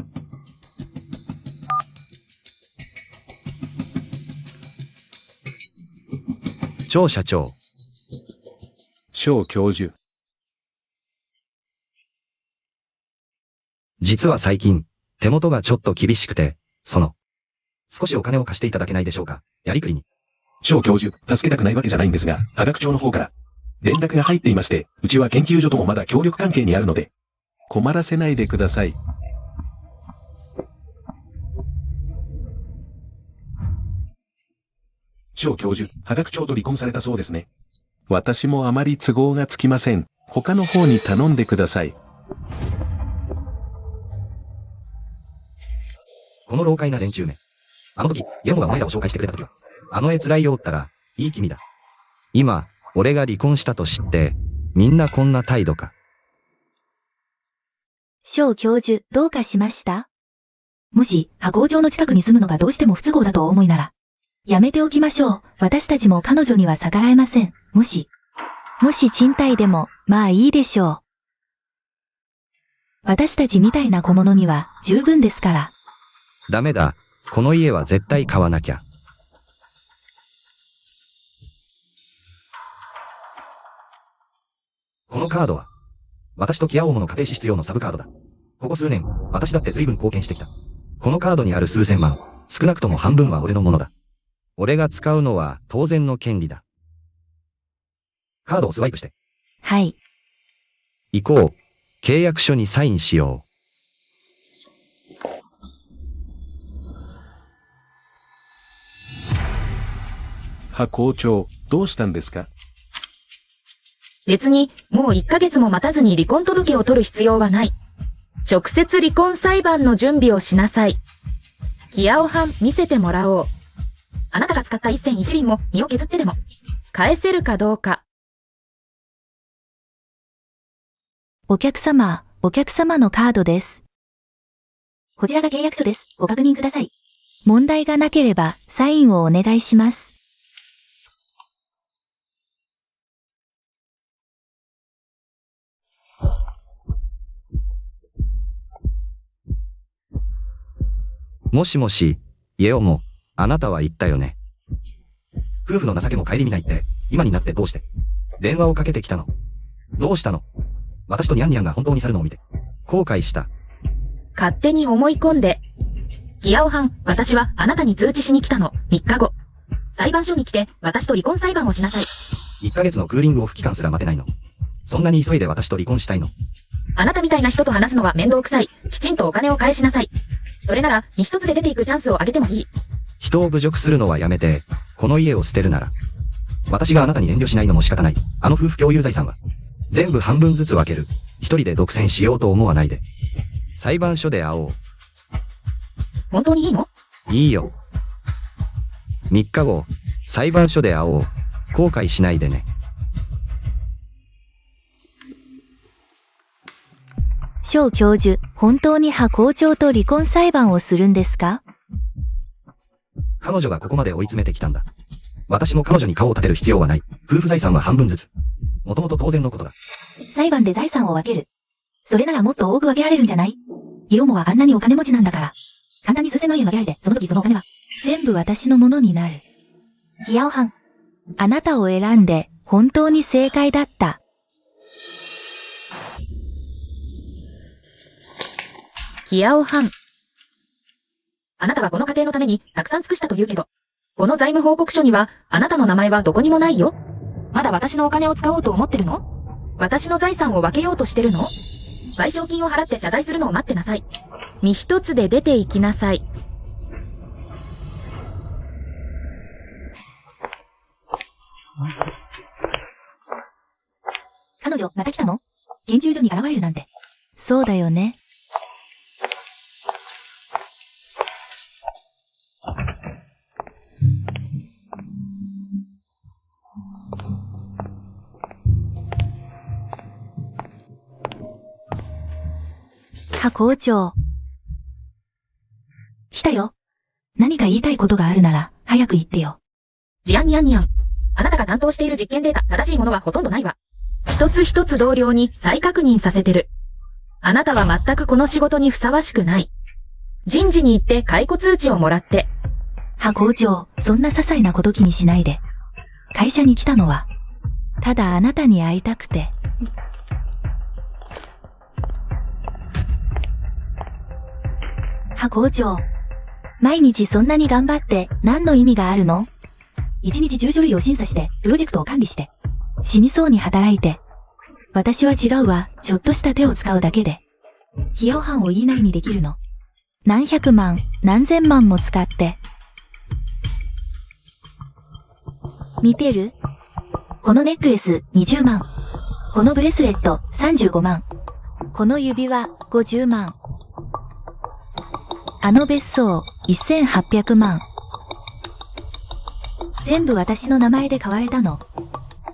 張社長。翔教授。実は最近、手元がちょっと厳しくて、少しお金を貸していただけないでしょうか。やりくりに。翔教授、助けたくないわけじゃないんですが、科学庁の方から、連絡が入っていまして、うちは研究所ともまだ協力関係にあるので、困らせないでください。翔教授、科学庁と離婚されたそうですね。私もあまり都合がつきません。他の方に頼んでください。この老快な連中め。あの時、ゲモがお前らを紹介してくれた時は、あの閲覧をおったら、いい君だ。今、俺が離婚したと知って、みんなこんな態度か。翔教授、どうかしました？もし、波工場の近くに住むのがどうしても不都合だとお思いなら、やめておきましょう。私たちも彼女には逆らえません。もし賃貸でも、まあいいでしょう。私たちみたいな小物には十分ですから。ダメだ。この家は絶対買わなきゃ。このカードは、私とキアオモの家庭支出用のサブカードだ。ここ数年、私だって随分貢献してきた。このカードにある数千万、少なくとも半分は俺のものだ。俺が使うのは当然の権利だ。カードをスワイプして。はい。行こう。契約書にサインしよう。波校長、どうしたんですか？別に、もう1ヶ月も待たずに離婚届を取る必要はない。直接離婚裁判の準備をしなさい。キアオ班見せてもらおう。あなたが使った一銭一厘も身を削ってでも、返せるかどうか。お客様のカードです。こちらが契約書です。ご確認ください。問題がなければサインをお願いします。もしもし、イエオモ、あなたは言ったよね。夫婦の情けも顧みないって、今になってどうして電話をかけてきたの？どうしたの？私とニャンニャンが本当に去るのを見て、後悔した。勝手に思い込んで。ギアオハン、私はあなたに通知しに来たの、3日後。裁判所に来て、私と離婚裁判をしなさい。1ヶ月のクーリングオフ期間すら待てないの？そんなに急いで私と離婚したいの？あなたみたいな人と話すのは面倒くさい。きちんとお金を返しなさい。それなら、身一つで出ていくチャンスをあげてもいい。人を侮辱するのはやめて、この家を捨てるなら。私があなたに遠慮しないのも仕方ない。あの夫婦共有財産は、全部半分ずつ分ける。一人で独占しようと思わないで。裁判所で会おう。本当にいいの？いいよ。3日後、裁判所で会おう。後悔しないでね。翔教授、本当に葉校長と離婚裁判をするんですか？彼女がここまで追い詰めてきたんだ。私も彼女に顔を立てる必要はない。夫婦財産は半分ずつ。もともと当然のことだ。裁判で財産を分ける。それならもっと多く分けられるんじゃない？イオモはあんなにお金持ちなんだから。簡単に数千万円分けられて、その時そのお金は。全部私のものになる。ギアオハン。あなたを選んで、本当に正解だった。ギアオハン。あなたはこの家庭のためにたくさん尽くしたと言うけど、この財務報告書にはあなたの名前はどこにもないよ。まだ私のお金を使おうと思ってるの？私の財産を分けようとしてるの？賠償金を払って謝罪するのを待ってなさい。身一つで出て行きなさい。彼女、また来たの？研究所に現れるなんて。そうだよね。葉校長。来たよ。何か言いたいことがあるなら、早く言ってよ。ジアンニャンニャン。あなたが担当している実験データ、正しいものはほとんどないわ。一つ一つ同僚に再確認させてる。あなたは全くこの仕事にふさわしくない。人事に行って解雇通知をもらって。葉校長、そんな些細なこと気にしないで。会社に来たのは、ただあなたに会いたくて。葉校長、毎日そんなに頑張って何の意味があるの？1日10書類を審査して、プロジェクトを管理して、死にそうに働いて。私は違うわ、ちょっとした手を使うだけで。ギアオハンを言いなりにできるの。何百万、何千万も使って。見てる？このネックレス20万。このブレスレット35万。この指輪50万。あの別荘1800万。全部私の名前で買われたの。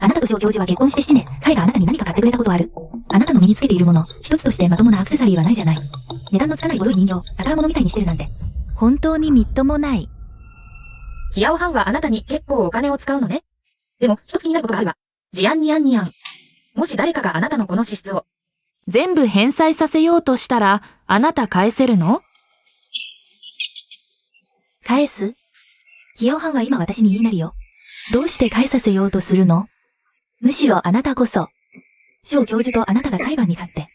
あなたと翔教授は結婚して7年、彼があなたに何か買ってくれたことある？あなたの身につけているもの、一つとしてまともなアクセサリーはないじゃない。値段のつかないボロい人形、宝物みたいにしてるなんて。本当にみっともない。ギアオハンはあなたに結構お金を使うのね。でも、一つ気になることがあるわ。ジアンニャンニャン。もし誰かがあなたのこの支出を全部返済させようとしたら、あなた返せるの？返す？ギアオハンは今私に言いなりよ。どうして返させようとするの？むしろあなたこそ。翔教授とあなたが裁判に勝って、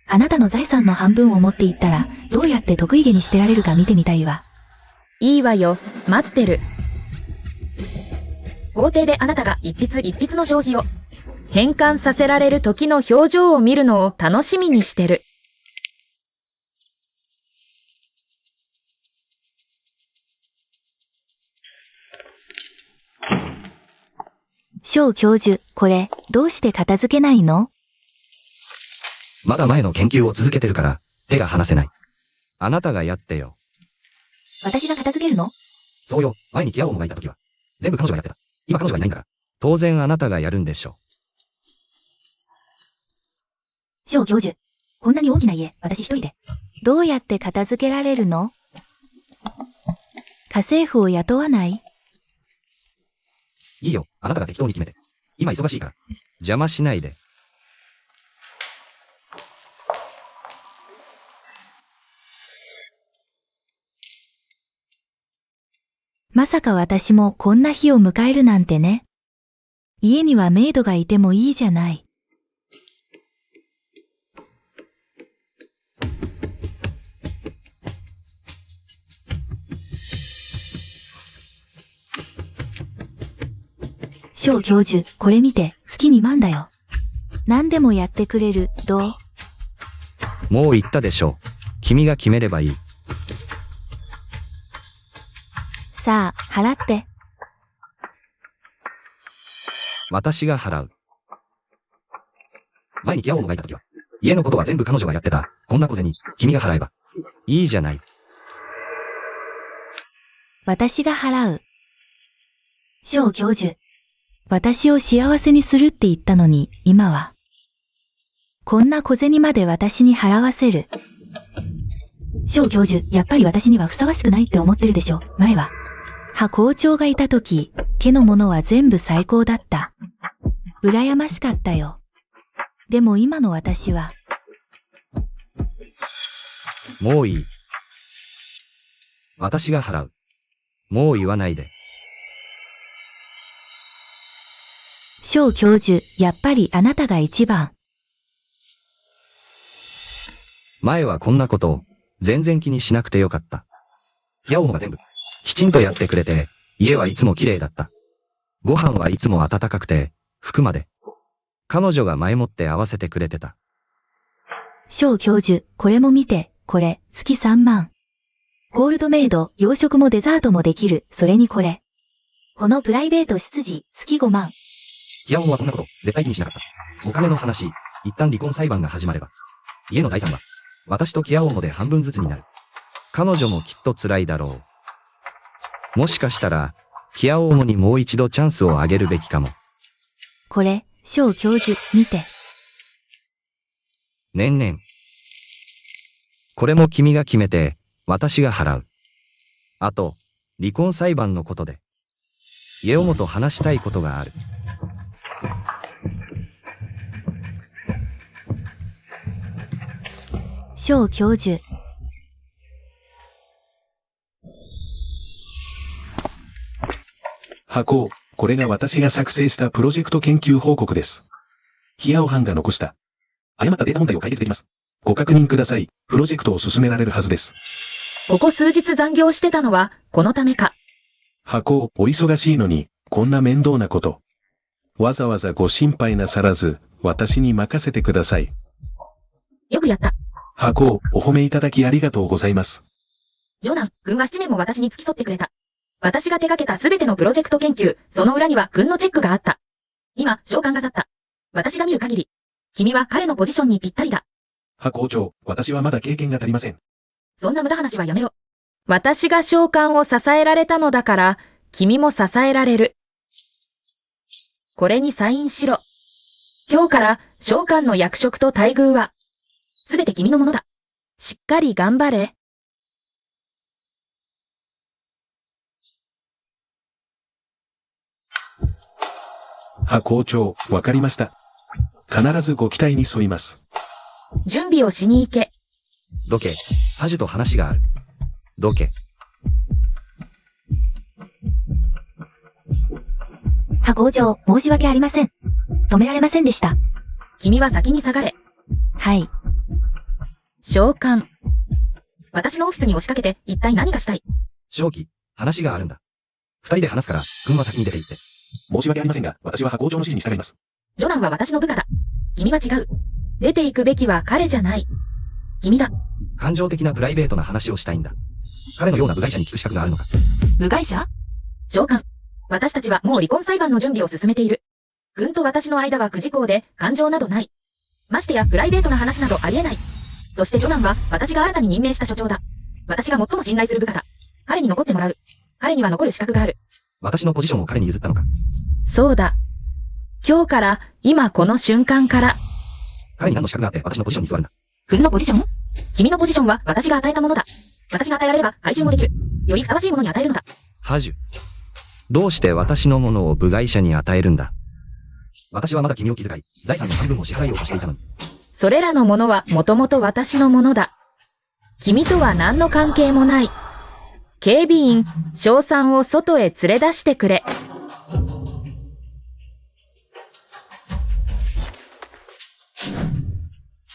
あなたの財産の半分を持っていったら、どうやって得意げにしてられるか見てみたいわ。いいわよ、待ってる。法廷であなたが一筆一筆の消費を返還させられる時の表情を見るのを楽しみにしてる。翔教授、これ、どうして片付けないの？まだ前の研究を続けてるから、手が離せない。あなたがやってよ。私が片付けるの？そうよ、前にキアオモがいた時は。全部彼女がやってた。今彼女がいないんだから。当然あなたがやるんでしょ。小教授。こんなに大きな家、私一人で。どうやって片付けられるの？家政婦を雇わない？いいよ、あなたが適当に決めて。今忙しいから。邪魔しないで。まさか私もこんな日を迎えるなんてね。家にはメイドがいてもいいじゃない。小教授、これ見て、月2万だよ。何でもやってくれる、どう？もう言ったでしょ。君が決めればいい。さあ、払って。私が払う。前にキャオモがいたときは、家のことは全部彼女がやってた。こんな小銭、君が払えば。いいじゃない。私が払う。小教授。私を幸せにするって言ったのに、今は。こんな小銭まで私に払わせる。小教授、やっぱり私にはふさわしくないって思ってるでしょ、前は。校長がいたとき、家のものは全部最高だった。羨ましかったよ。でも今の私は。もういい。私が払う。もう言わないで。小教授、やっぱりあなたが一番。前はこんなことを全然気にしなくてよかった。キャオモが全部きちんとやってくれて、家はいつも綺麗だった。ご飯はいつも温かくて、服まで。彼女が前もって合わせてくれてた。小教授、これも見て、これ、月3万。ゴールドメイド、洋食もデザートもできる、それにこれ。このプライベート執事、月5万。キャオモはこんなこと絶対気にしなかった。お金の話、一旦離婚裁判が始まれば。家の財産は、私とキャオモで半分ずつになる。彼女もきっと辛いだろう。もしかしたら、キャオモにもう一度チャンスをあげるべきかも。これ、小教授、見て。ねんねん。これも君が決めて、私が払う。あと、離婚裁判のことで。イオモと話したいことがある。小教授。箱、これが私が作成したプロジェクト研究報告です。ヒアオハンが残した誤ったデータ問題を解決できます。ご確認ください。プロジェクトを進められるはずです。ここ数日残業してたのは、このためか。箱、お忙しいのに、こんな面倒なこと。わざわざご心配なさらず、私に任せてください。よくやった。箱、お褒めいただきありがとうございます。ジョナン、君は7年も私に付き添ってくれた。私が手掛けたすべてのプロジェクト研究、その裏には君のチェックがあった。今、召喚が去った。私が見る限り、君は彼のポジションにぴったりだ。校長、私はまだ経験が足りません。そんな無駄話はやめろ。私が召喚を支えられたのだから、君も支えられる。これにサインしろ。今日から召喚の役職と待遇は、すべて君のものだ。しっかり頑張れ。校長、わかりました。必ずご期待に沿います。準備をしに行け。どけ、ハジュと話がある。どけ。校長、申し訳ありません。止められませんでした。君は先に下がれ。はい。召喚。私のオフィスに押しかけて、一体何がしたい？正気、話があるんだ。二人で話すから、君は先に出て行って。申し訳ありませんが、私は校長の指示に従います。ジョナンは私の部下だ。君は違う。出て行くべきは彼じゃない。君だ。感情的なプライベートな話をしたいんだ。彼のような部外者に聞く資格があるのか。部外者？召喚。私たちはもう離婚裁判の準備を進めている。君と私の間は9時項で、感情などない。ましてやプライベートな話などありえない。そしてジョナンは、私が新たに任命した所長だ。私が最も信頼する部下だ。彼に残ってもらう。彼には残る資格がある。私のポジションを彼に譲ったのか。そうだ。今日から、今この瞬間から。彼に何の資格があって私のポジションに座るんだ。君のポジション？君のポジションは私が与えたものだ。私が与えられれば回収もできる。よりふさわしいものに与えるのだ。ハジュ。どうして私のものを部外者に与えるんだ。私はまだ君を気遣い、財産の半分を支払いようとしていたのに。それらのものはもともと私のものだ。君とは何の関係もない。警備員、翔さんを外へ連れ出してくれ。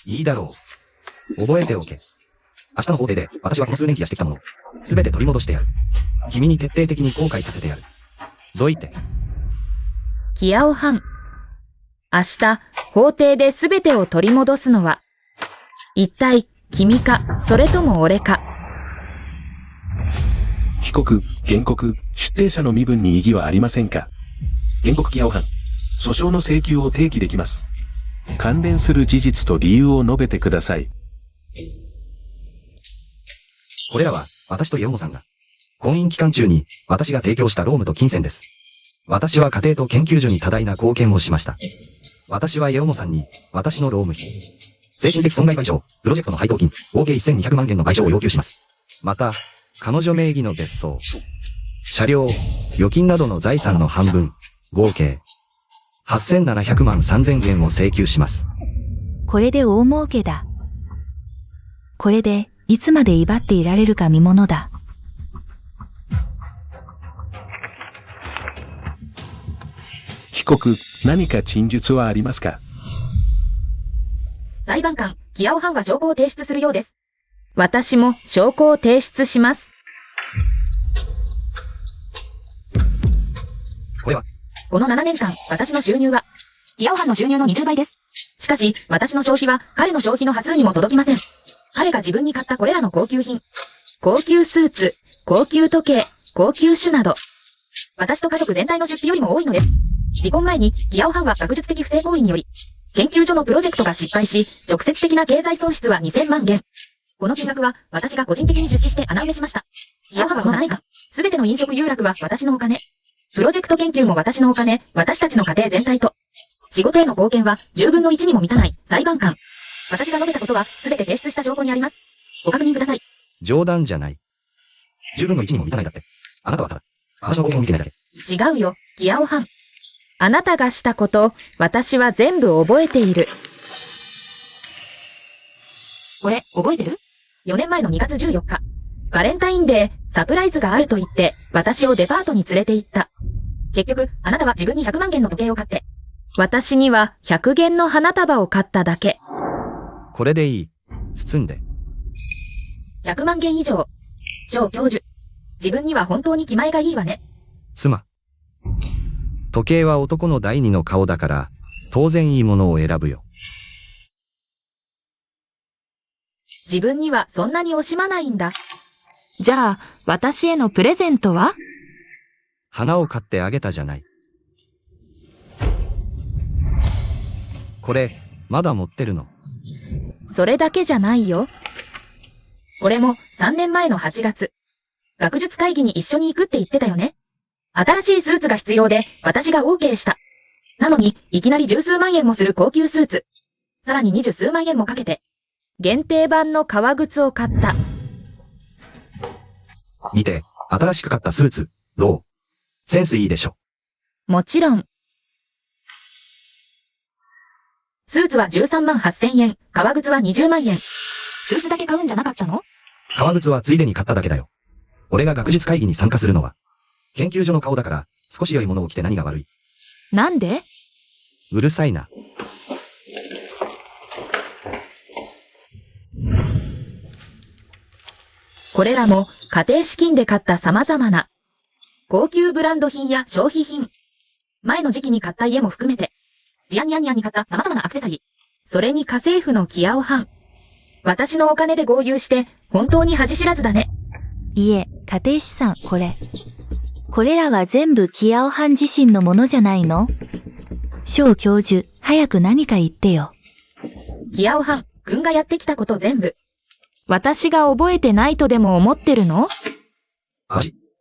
いいだろう。覚えておけ。明日の法廷で私はこの数年期やしてきたもの、すべて取り戻してやる。君に徹底的に後悔させてやる。どいて。キアオハン。明日、法廷で全てを取り戻すのは、一体、君か、それとも俺か。被告、原告、出廷者の身分に異議はありませんか。原告キアオハン。訴訟の請求を提起できます。関連する事実と理由を述べてください。これらは、私とイエオモさんが、婚姻期間中に、私が提供した労務と金銭です。私は家庭と研究所に多大な貢献をしました。私はイエオモさんに、私の労務費、精神的損害賠償、プロジェクトの配当金、合計1200万元の賠償を要求します。また、彼女名義の別荘、車両、預金などの財産の半分、合計、8700万3000円を請求します。これで大儲けだ。これで、いつまで威張っていられるか見ものだ。被告、何か陳述はありますか。裁判官、キアオハンは証拠を提出するようです。私も証拠を提出します。これは、この7年間、私の収入は、キアオハンの収入の20倍です。しかし、私の消費は彼の消費の端数にも届きません。彼が自分に買ったこれらの高級品、高級スーツ、高級時計、高級酒など、私と家族全体の出費よりも多いのです。離婚前に、キアオハンは学術的不正行為により、研究所のプロジェクトが失敗し、直接的な経済損失は2000万元。この金額は、私が個人的に出資して穴埋めしました。キアオハンはこの7年間、すべての飲食遊楽は私のお金。プロジェクト研究も私のお金、私たちの家庭全体と、仕事への貢献は10分の1にも満たない裁判官。私が述べたことはすべて提出した証拠にあります。ご確認ください。冗談じゃない。10分の1にも満たないだって。あなたはただ、私の貢献を見てないだけ。違うよ、キアオハン。あなたがしたこと、私は全部覚えている。これ、覚えてる？ 4 年前の2月14日。バレンタインデー、サプライズがあると言って、私をデパートに連れて行った。結局、あなたは自分に100万元の時計を買って、私には100元の花束を買っただけ。これでいい。包んで。100万元以上。小教授。自分には本当に気前がいいわね。妻。時計は男の第二の顔だから、当然いいものを選ぶよ。自分にはそんなに惜しまないんだ。じゃあ、私へのプレゼントは？花を買ってあげたじゃない。これ、まだ持ってるの？それだけじゃないよ。これも3年前の8月。学術会議に一緒に行くって言ってたよね。新しいスーツが必要で、私が OK した。なのに、いきなり十数万円もする高級スーツ。さらに20数万円もかけて。限定版の革靴を買った。見て、新しく買ったスーツ、どう？センスいいでしょ。もちろん。スーツは13万8000円、革靴は20万円。スーツだけ買うんじゃなかったの？革靴はついでに買っただけだよ。俺が学術会議に参加するのは、研究所の顔だから、少し良いものを着て何が悪い？なんで？うるさいな。これらも家庭資金で買った様々な高級ブランド品や消費品。前の時期に買った家も含めて、ジアニアニアンに買った様々なアクセサリー。それに家政婦のキアオハン。私のお金で豪遊して本当に恥知らずだね。いえ、家庭資産、これ。これらは全部キアオハン自身のものじゃないの？小教授、早く何か言ってよ。キアオハン、君がやってきたこと全部。私が覚えてないとでも思ってるの？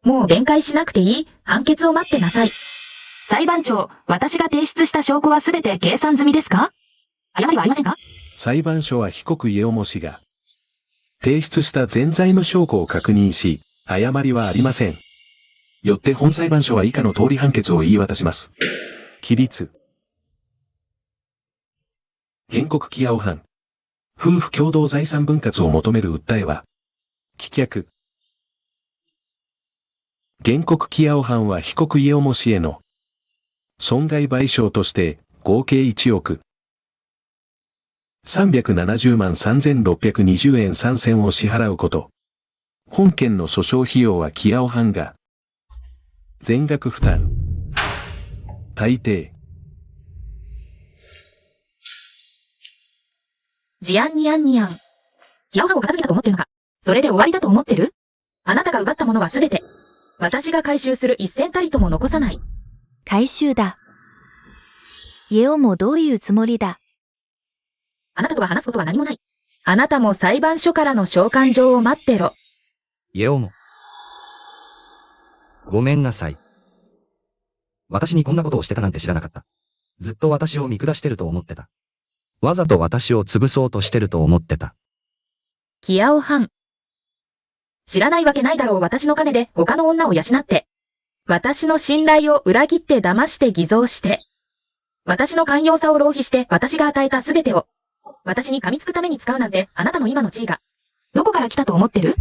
もう弁解しなくていい。判決を待ってなさい。裁判長、私が提出した証拠はすべて計算済みですか？誤りはありませんか？裁判所は被告家重氏が、提出した全財の証拠を確認し、誤りはありません。よって本裁判所は以下の通り判決を言い渡します。起立。原告木青藩。夫婦共同財産分割を求める訴えは、棄却。原告木青藩は被告家重氏への損害賠償として合計1億370万3620円3銭を支払うこと。本件の訴訟費用は木青藩が全額負担。大抵。事案にゃんにゃん。木青藩を片付けたと思ってるのか？それで終わりだと思ってる？あなたが奪ったものはすべて、私が回収する一銭たりとも残さない。回収だ。家をもどういうつもりだ？あなたとは話すことは何もない。あなたも裁判所からの召喚状を待ってろ。家重。ごめんなさい。私にこんなことをしてたなんて知らなかった。ずっと私を見下してると思ってた。わざと私を潰そうとしてると思ってた。木青藩。知らないわけないだろう。私の金で他の女を養って。私の信頼を裏切って騙して偽造して。私の寛容さを浪費して私が与えたすべてを。私に噛みつくために使うなんて、あなたの今の地位が、どこから来たと思ってる？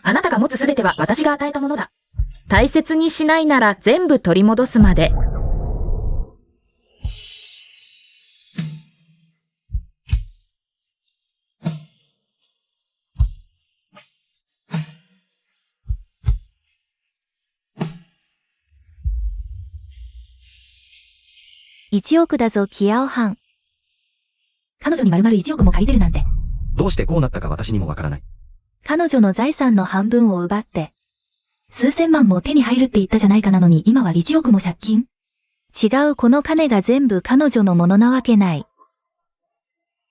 あなたが持つすべては私が与えたものだ。大切にしないなら全部取り戻すまで。1億だぞ、木青藩。彼女に丸々1億も借りてるなんて。どうしてこうなったか私にもわからない。彼女の財産の半分を奪って。数千万も手に入るって言ったじゃないかなのに今は1億も借金？違う、この金が全部彼女のものなわけない。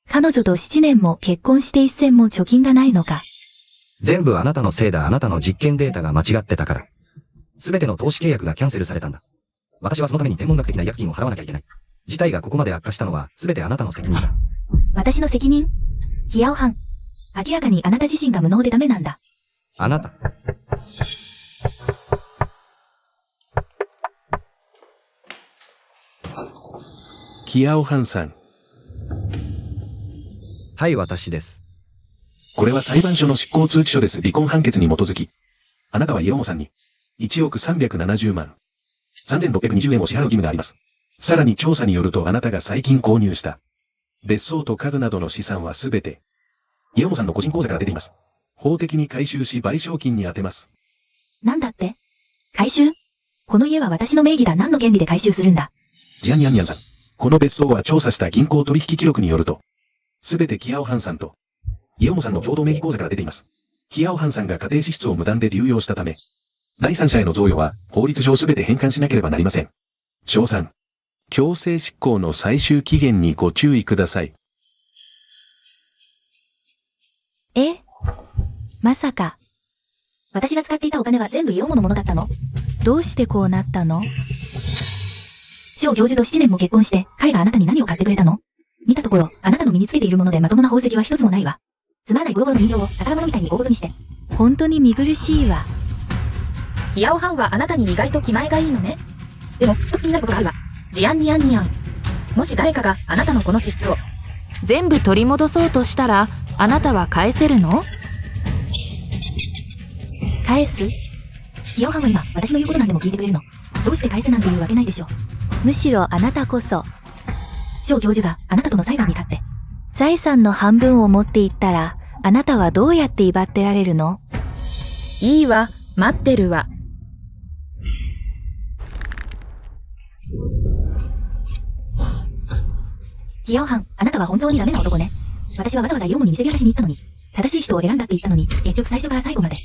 彼女と7年も結婚して1銭も貯金がないのか。全部あなたのせいだ。あなたの実験データが間違ってたから。すべての投資契約がキャンセルされたんだ。私はそのために天文学的な薬金を払わなきゃいけない。事態がここまで悪化したのはすべてあなたの責任だ。私の責任？木青藩。明らかにあなた自身が無能でダメなんだ。あなた。木青藩さん。はい、私です。これは裁判所の執行通知書です。離婚判決に基づき、あなたは家重さんに1億370万3620円を支払う義務があります。さらに調査によるとあなたが最近購入した別荘と家具などの資産はすべて家重さんの個人口座から出ています。法的に回収し賠償金に充てます。なんだって？回収？この家は私の名義だ。何の権利で回収するんだ？ジャニャンニャンさん。この別荘は調査した銀行取引記録によると、すべて木青藩さんと家重さんの共同名義口座から出ています。木青藩さんが家庭支出を無断で流用したため、第三者への贈与は法律上すべて返還しなければなりません。賞賛。強制執行の最終期限にご注意ください。まさか。私が使っていたお金は全部家重のものだったの？どうしてこうなったの？翔教授と7年も結婚して、彼があなたに何を買ってくれたの？見たところ、あなたの身につけているものでまともな宝石は一つもないわ。つまらないゴロゴロの人形を宝物みたいに大ごとにして。本当に見苦しいわ。木青藩はあなたに意外と気前がいいのね。でも、一つ気になることがあるわ。ジアンニアンニアン。もし誰かがあなたのこの支出を全部取り戻そうとしたら、あなたは返せるの？返す？木青藩は今、私の言うことなんでも聞いてくれるの。どうして返せなんて言うわけないでしょ。むしろあなたこそ。翔教授があなたとの裁判に勝って。財産の半分を持っていったら、あなたはどうやって威張ってられるの？いいわ、待ってるわ。木青藩、あなたは本当にダメな男ね。私はわざわざ家重に見せびらかしに行ったのに、正しい人を選んだって言ったのに、結局最初から最後まで。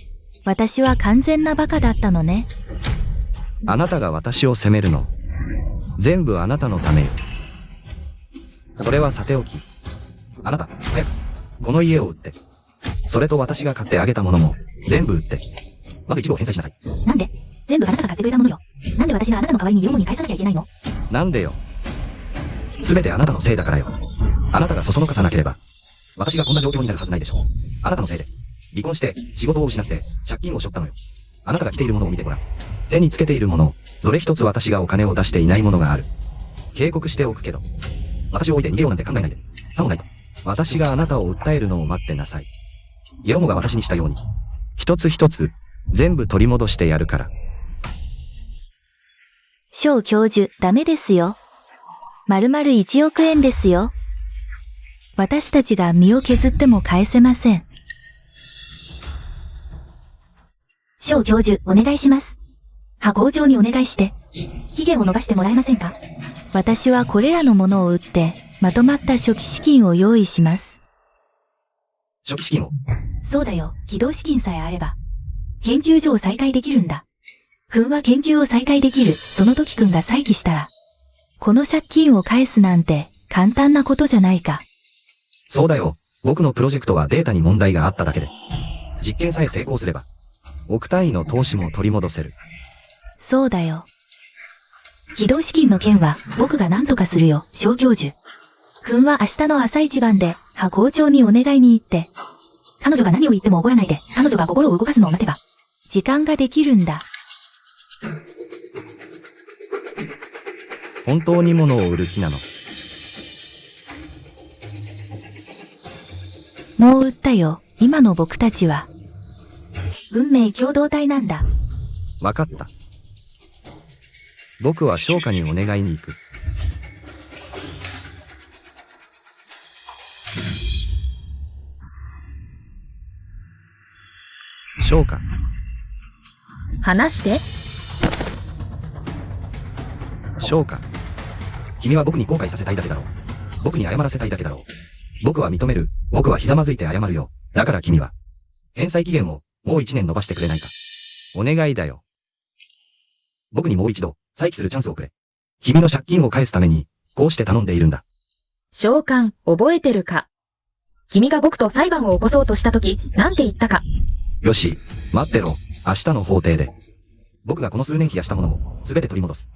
私は完全なバカだったのね。あなたが私を責めるの。全部あなたのためよ。それはさておき。あなた、早く、この家を売って。それと私が買ってあげたものも、全部売って。まず一部を返済しなさい。なんで？全部あなたが買ってくれたものよ。なんで私があなたの代わりに家重に返さなきゃいけないの？なんでよ。すべてあなたのせいだからよ。あなたがそそのかさなければ、私がこんな状況になるはずないでしょう。あなたのせいで、離婚して、仕事を失って、借金を背負ったのよ。あなたが着ているものを見てごらん。手につけているもの、どれ一つ私がお金を出していないものがある。警告しておくけど、私を置いて逃げようなんて考えないで。さもないと。私があなたを訴えるのを待ってなさい。ヨモが私にしたように、一つ一つ、全部取り戻してやるから。翔教授、ダメですよ。丸々1億円ですよ。私たちが身を削っても返せません。翔教授、お願いします。派校長にお願いして、期限を延ばしてもらえませんか？私はこれらのものを売って、まとまった初期資金を用意します。初期資金を。そうだよ、起動資金さえあれば。研究所を再開できるんだ。君は研究を再開できる、その時君が再起したら。この借金を返すなんて、簡単なことじゃないか。そうだよ、僕のプロジェクトはデータに問題があっただけで。実験さえ成功すれば、億単位の投資も取り戻せる。そうだよ。起動資金の件は、僕が何とかするよ、翔教授。君は明日の朝一番で、派校長にお願いに行って。彼女が何を言っても怒らないで、彼女が心を動かすのを待てば。時間ができるんだ。本当に物を売る気なの？もう売ったよ、今の僕たちは。運命共同体なんだ。わかった。僕は商家にお願いに行く。商家。話して。商家。君は僕に後悔させたいだけだろう。僕に謝らせたいだけだろう。僕は認める。僕はひざまずいて謝るよ。だから君は、返済期限をもう1年延ばしてくれないか。お願いだよ。僕にもう一度、再起するチャンスをくれ。君の借金を返すために、こうして頼んでいるんだ。召喚、覚えてるか？君が僕と裁判を起こそうとしたとき、なんて言ったか？よし、待ってろ。明日の法廷で。僕がこの数年費やしたものを、すべて取り戻す。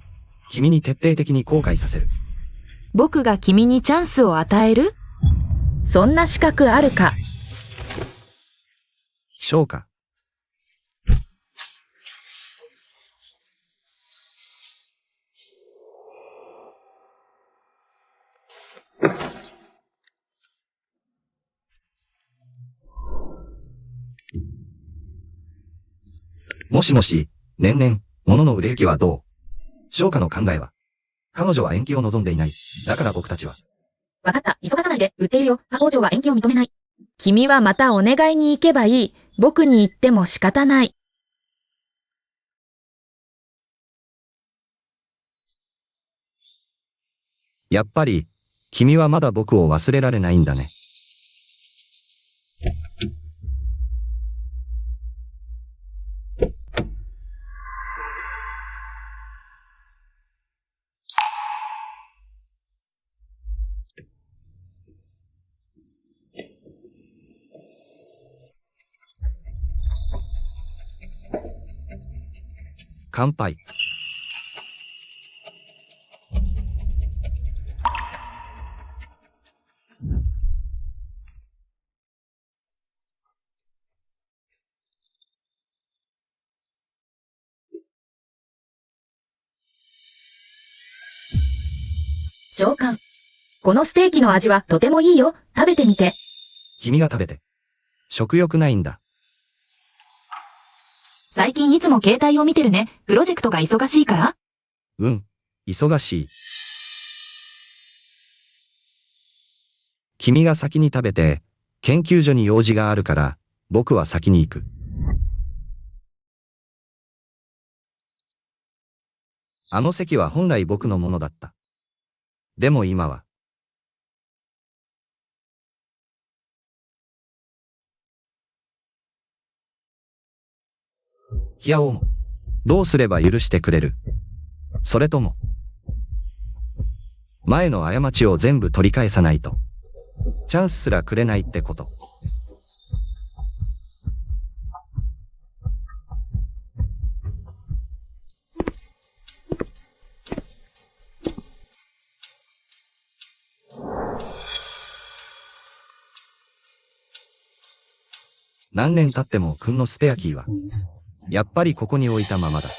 君に徹底的に後悔させる。僕が君にチャンスを与える？そんな資格あるか？商家。もしもし、年々、物の売れ行きはどう？商家の考えは。彼女は延期を望んでいない。だから僕たちは。わかった。急がさないで。売っているよ。派校長は延期を認めない。君はまたお願いに行けばいい。僕に言っても仕方ない。やっぱり、君はまだ僕を忘れられないんだね。乾杯。召喚。このステーキの味はとてもいいよ。食べてみて。君が食べて。食欲ないんだ。最近いつも携帯を見てるね。プロジェクトが忙しいから？うん、忙しい。君が先に食べて、研究所に用事があるから、僕は先に行く。あの席は本来僕のものだった。でも今は。ヒヤオモ。どうすれば許してくれる？それとも、前の過ちを全部取り返さないと、チャンスすらくれないってこと。何年経っても君のスペアキーは、やっぱりここに置いたままだ。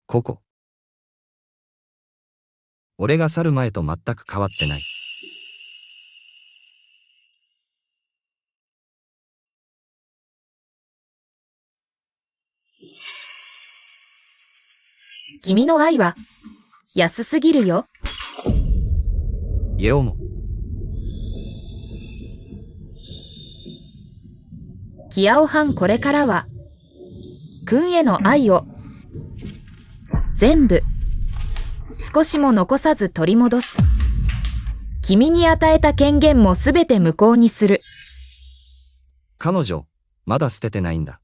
ここ。俺が去る前と全く変わってない。君の愛は安すぎるよ。イエオモ。キアオハンこれからは、君への愛を、全部、少しも残さず取り戻す。君に与えた権限もすべて無効にする。彼女、まだ捨ててないんだ。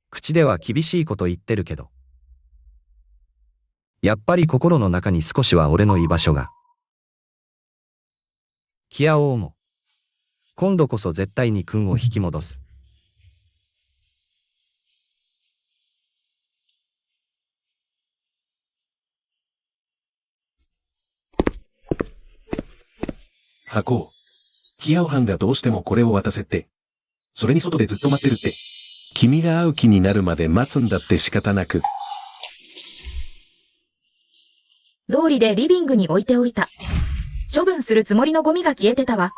口では厳しいこと言ってるけど。やっぱり心の中に少しは俺の居場所が。キアオーモ。今度こそ絶対に君を引き戻す。箱。キアオハンがどうしてもこれを渡せって。それに外でずっと待ってるって。君が会う気になるまで待つんだって仕方なく。通りでリビングに置いておいた。処分するつもりのゴミが消えてたわ。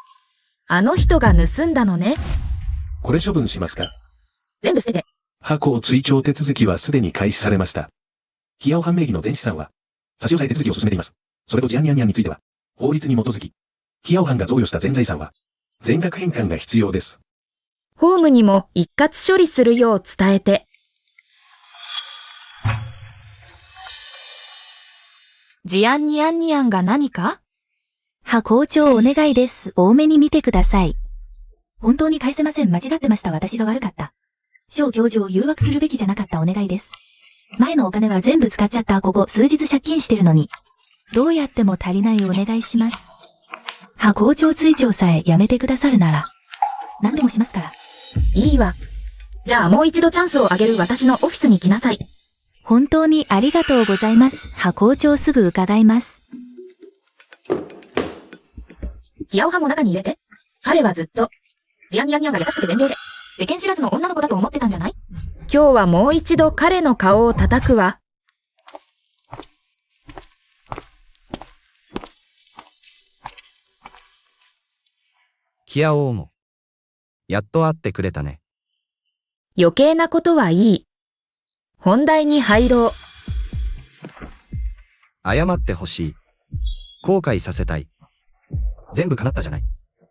あの人が盗んだのね。これ処分しますか？全部捨てて。箱追徴手続きはすでに開始されました。キアオハン名義の全資産は、差し押さえ手続きを進めています。それとジアンニャンニャンについては、法律に基づき、キアオハンが贈与した全財産は、全額返還が必要です。ホームにも一括処理するよう伝えて。ジアンニアンニアンが何か？校長お願いです。多めに見てください。本当に返せません。間違ってました。私が悪かった。小教授を誘惑するべきじゃなかった。お願いです。前のお金は全部使っちゃった。ここ数日借金してるのに。どうやっても足りない。お願いします。校長追徴さえやめてくださるなら、何でもしますから。いいわ。じゃあもう一度チャンスをあげる。私のオフィスに来なさい。本当にありがとうございます。校長すぐ伺います。キアオハンも中に入れて。彼はずっと、ジアンニャンニャンが優しくて善良で、世間知らずの女の子だと思ってたんじゃない？今日はもう一度彼の顔を叩くわ。キアオーモ。やっと会ってくれたね。余計なことはいい。本題に入ろう。謝ってほしい。後悔させたい。全部叶ったじゃない。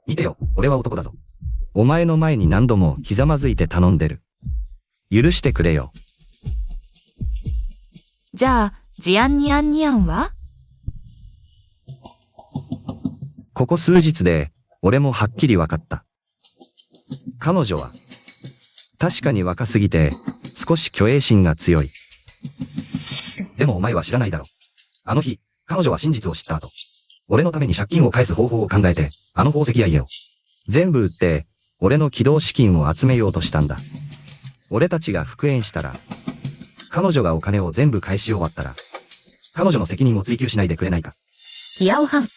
見てよ、俺は男だぞ。お前の前に何度もひざまずいて頼んでる。許してくれよ。じゃあ、ジアンニアンニアンは？ここ数日で、俺もはっきり分かった。彼女は、確かに若すぎて、少し虚栄心が強い。でもお前は知らないだろ。あの日、彼女は真実を知った後、俺のために借金を返す方法を考えて、あの宝石や家を、全部売って、俺の起動資金を集めようとしたんだ。俺たちが復縁したら、彼女がお金を全部返し終わったら、彼女の責任を追及しないでくれないか。キアオハン。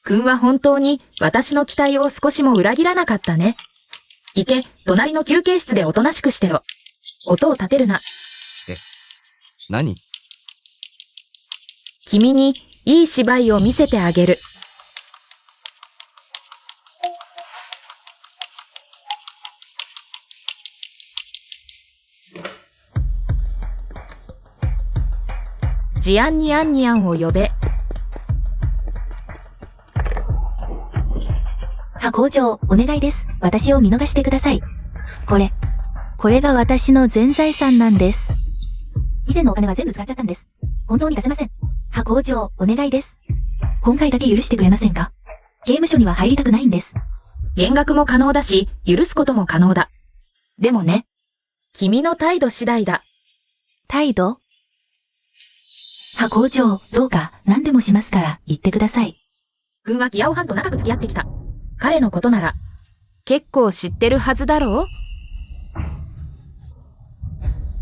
君は本当に私の期待を少しも裏切らなかったね。行け、隣の休憩室でおとなしくしてろ。音を立てるな。何？君にいい芝居を見せてあげる。ジアンニアンニアンを呼べ。校長、お願いです。私を見逃してください。これが私の全財産なんです。以前のお金は全部使っちゃったんです。本当に出せません。校長、お願いです。今回だけ許してくれませんか？刑務所には入りたくないんです。減額も可能だし、許すことも可能だ。でもね、君の態度次第だ。態度？校長、どうか何でもしますから言ってください。君はキアオハンと長く付き合ってきた。彼のことなら、結構知ってるはずだろう？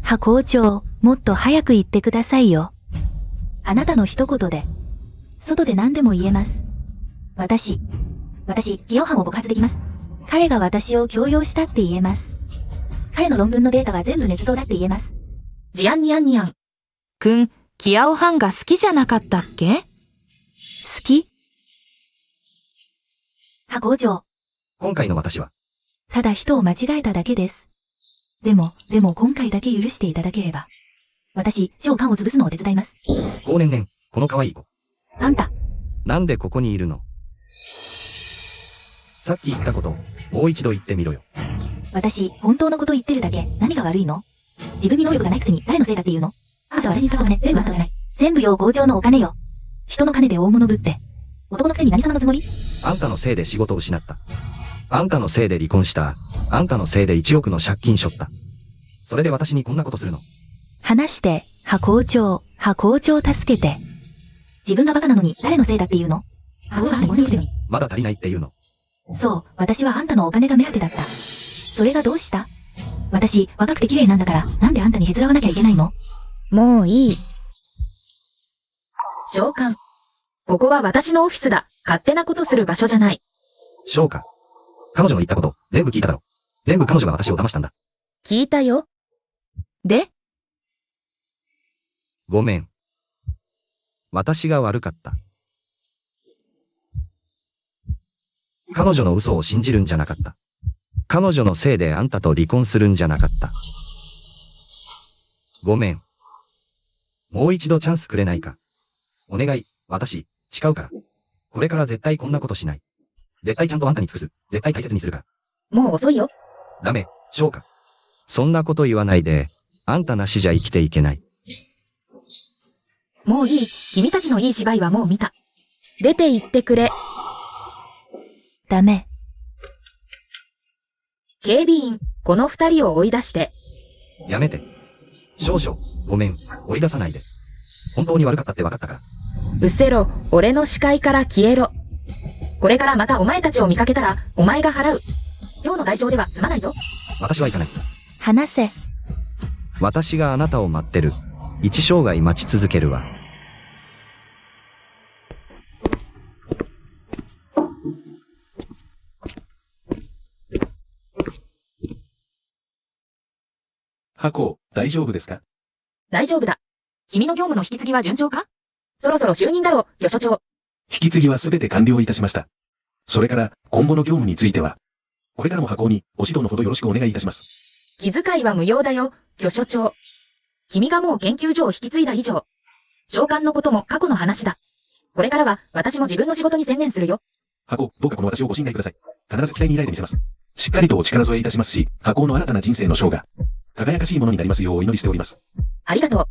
葉校長、もっと早く言ってくださいよ。あなたの一言で、外で何でも言えます。私、キアオハンを告発できます。彼が私を強要したって言えます。彼の論文のデータは全部捏造だって言えます。ジアンニアンニアン。君、キアオハンが好きじゃなかったっけ？好き？葉校長、今回の私は、ただ人を間違えただけです。でも今回だけ許していただければ。私、召喚を潰すのを手伝います。こうねんねん、この可愛い子。あんた、なんでここにいるの？さっき言ったことを、もう一度言ってみろよ。私、本当のこと言ってるだけ。何が悪いの？自分に能力がないくせに誰のせいだって言うの？あんたは私に使ったお金、全部あんたじゃない。全部よ、校長のお金よ。人の金で大物ぶって。男のくせに何様のつもり？あんたのせいで仕事を失った。あんたのせいで離婚した。あんたのせいで1億の借金しょった。それで私にこんなことするの？話して、葉校長助けて。自分がバカなのに誰のせいだって言うの？あんた5年以上に。まだ足りないって言うの？そう、私はあんたのお金が目当てだった。それがどうした？私、若くて綺麗なんだから、なんであんたにへつらわなきゃいけないの？もういい。召喚。ここは私のオフィスだ。勝手なことする場所じゃない。そうか。彼女の言ったこと、全部聞いただろ。全部彼女が私を騙したんだ。聞いたよ。で？ごめん。私が悪かった。彼女の嘘を信じるんじゃなかった。彼女のせいであんたと離婚するんじゃなかった。ごめん。もう一度チャンスくれないか。お願い、私、誓うから。これから絶対こんなことしない。絶対ちゃんとあんたに尽くす。絶対大切にするから。もう遅いよ。ダメ、そうか。そんなこと言わないで、あんたなしじゃ生きていけない。もういい。君たちのいい芝居はもう見た。出て行ってくれ。ダメ。警備員、この2人を追い出して。やめて。少々、ごめん、追い出さないで。本当に悪かったって分かったから。うせろ、俺の視界から消えろ。これからまたお前たちを見かけたら、お前が払う。今日の代償では済まないぞ。私は行かない。話せ。私があなたを待ってる。一生涯待ち続けるわ。葉校、大丈夫ですか？大丈夫だ。君の業務の引き継ぎは順調か？そろそろ就任だろう、魚所長。引き継ぎはすべて完了いたしました。それから、今後の業務については、これからも葉校にご指導のほどよろしくお願いいたします。気遣いは無用だよ、魚所長。君がもう研究所を引き継いだ以上、召喚のことも過去の話だ。これからは私も自分の仕事に専念するよ。葉校、どうかこの私をご信頼ください。必ず期待に依頼でみせます。しっかりとお力添えいたしますし、葉校の新たな人生の章が、輝かしいものになりますようお祈りしております。ありがとう。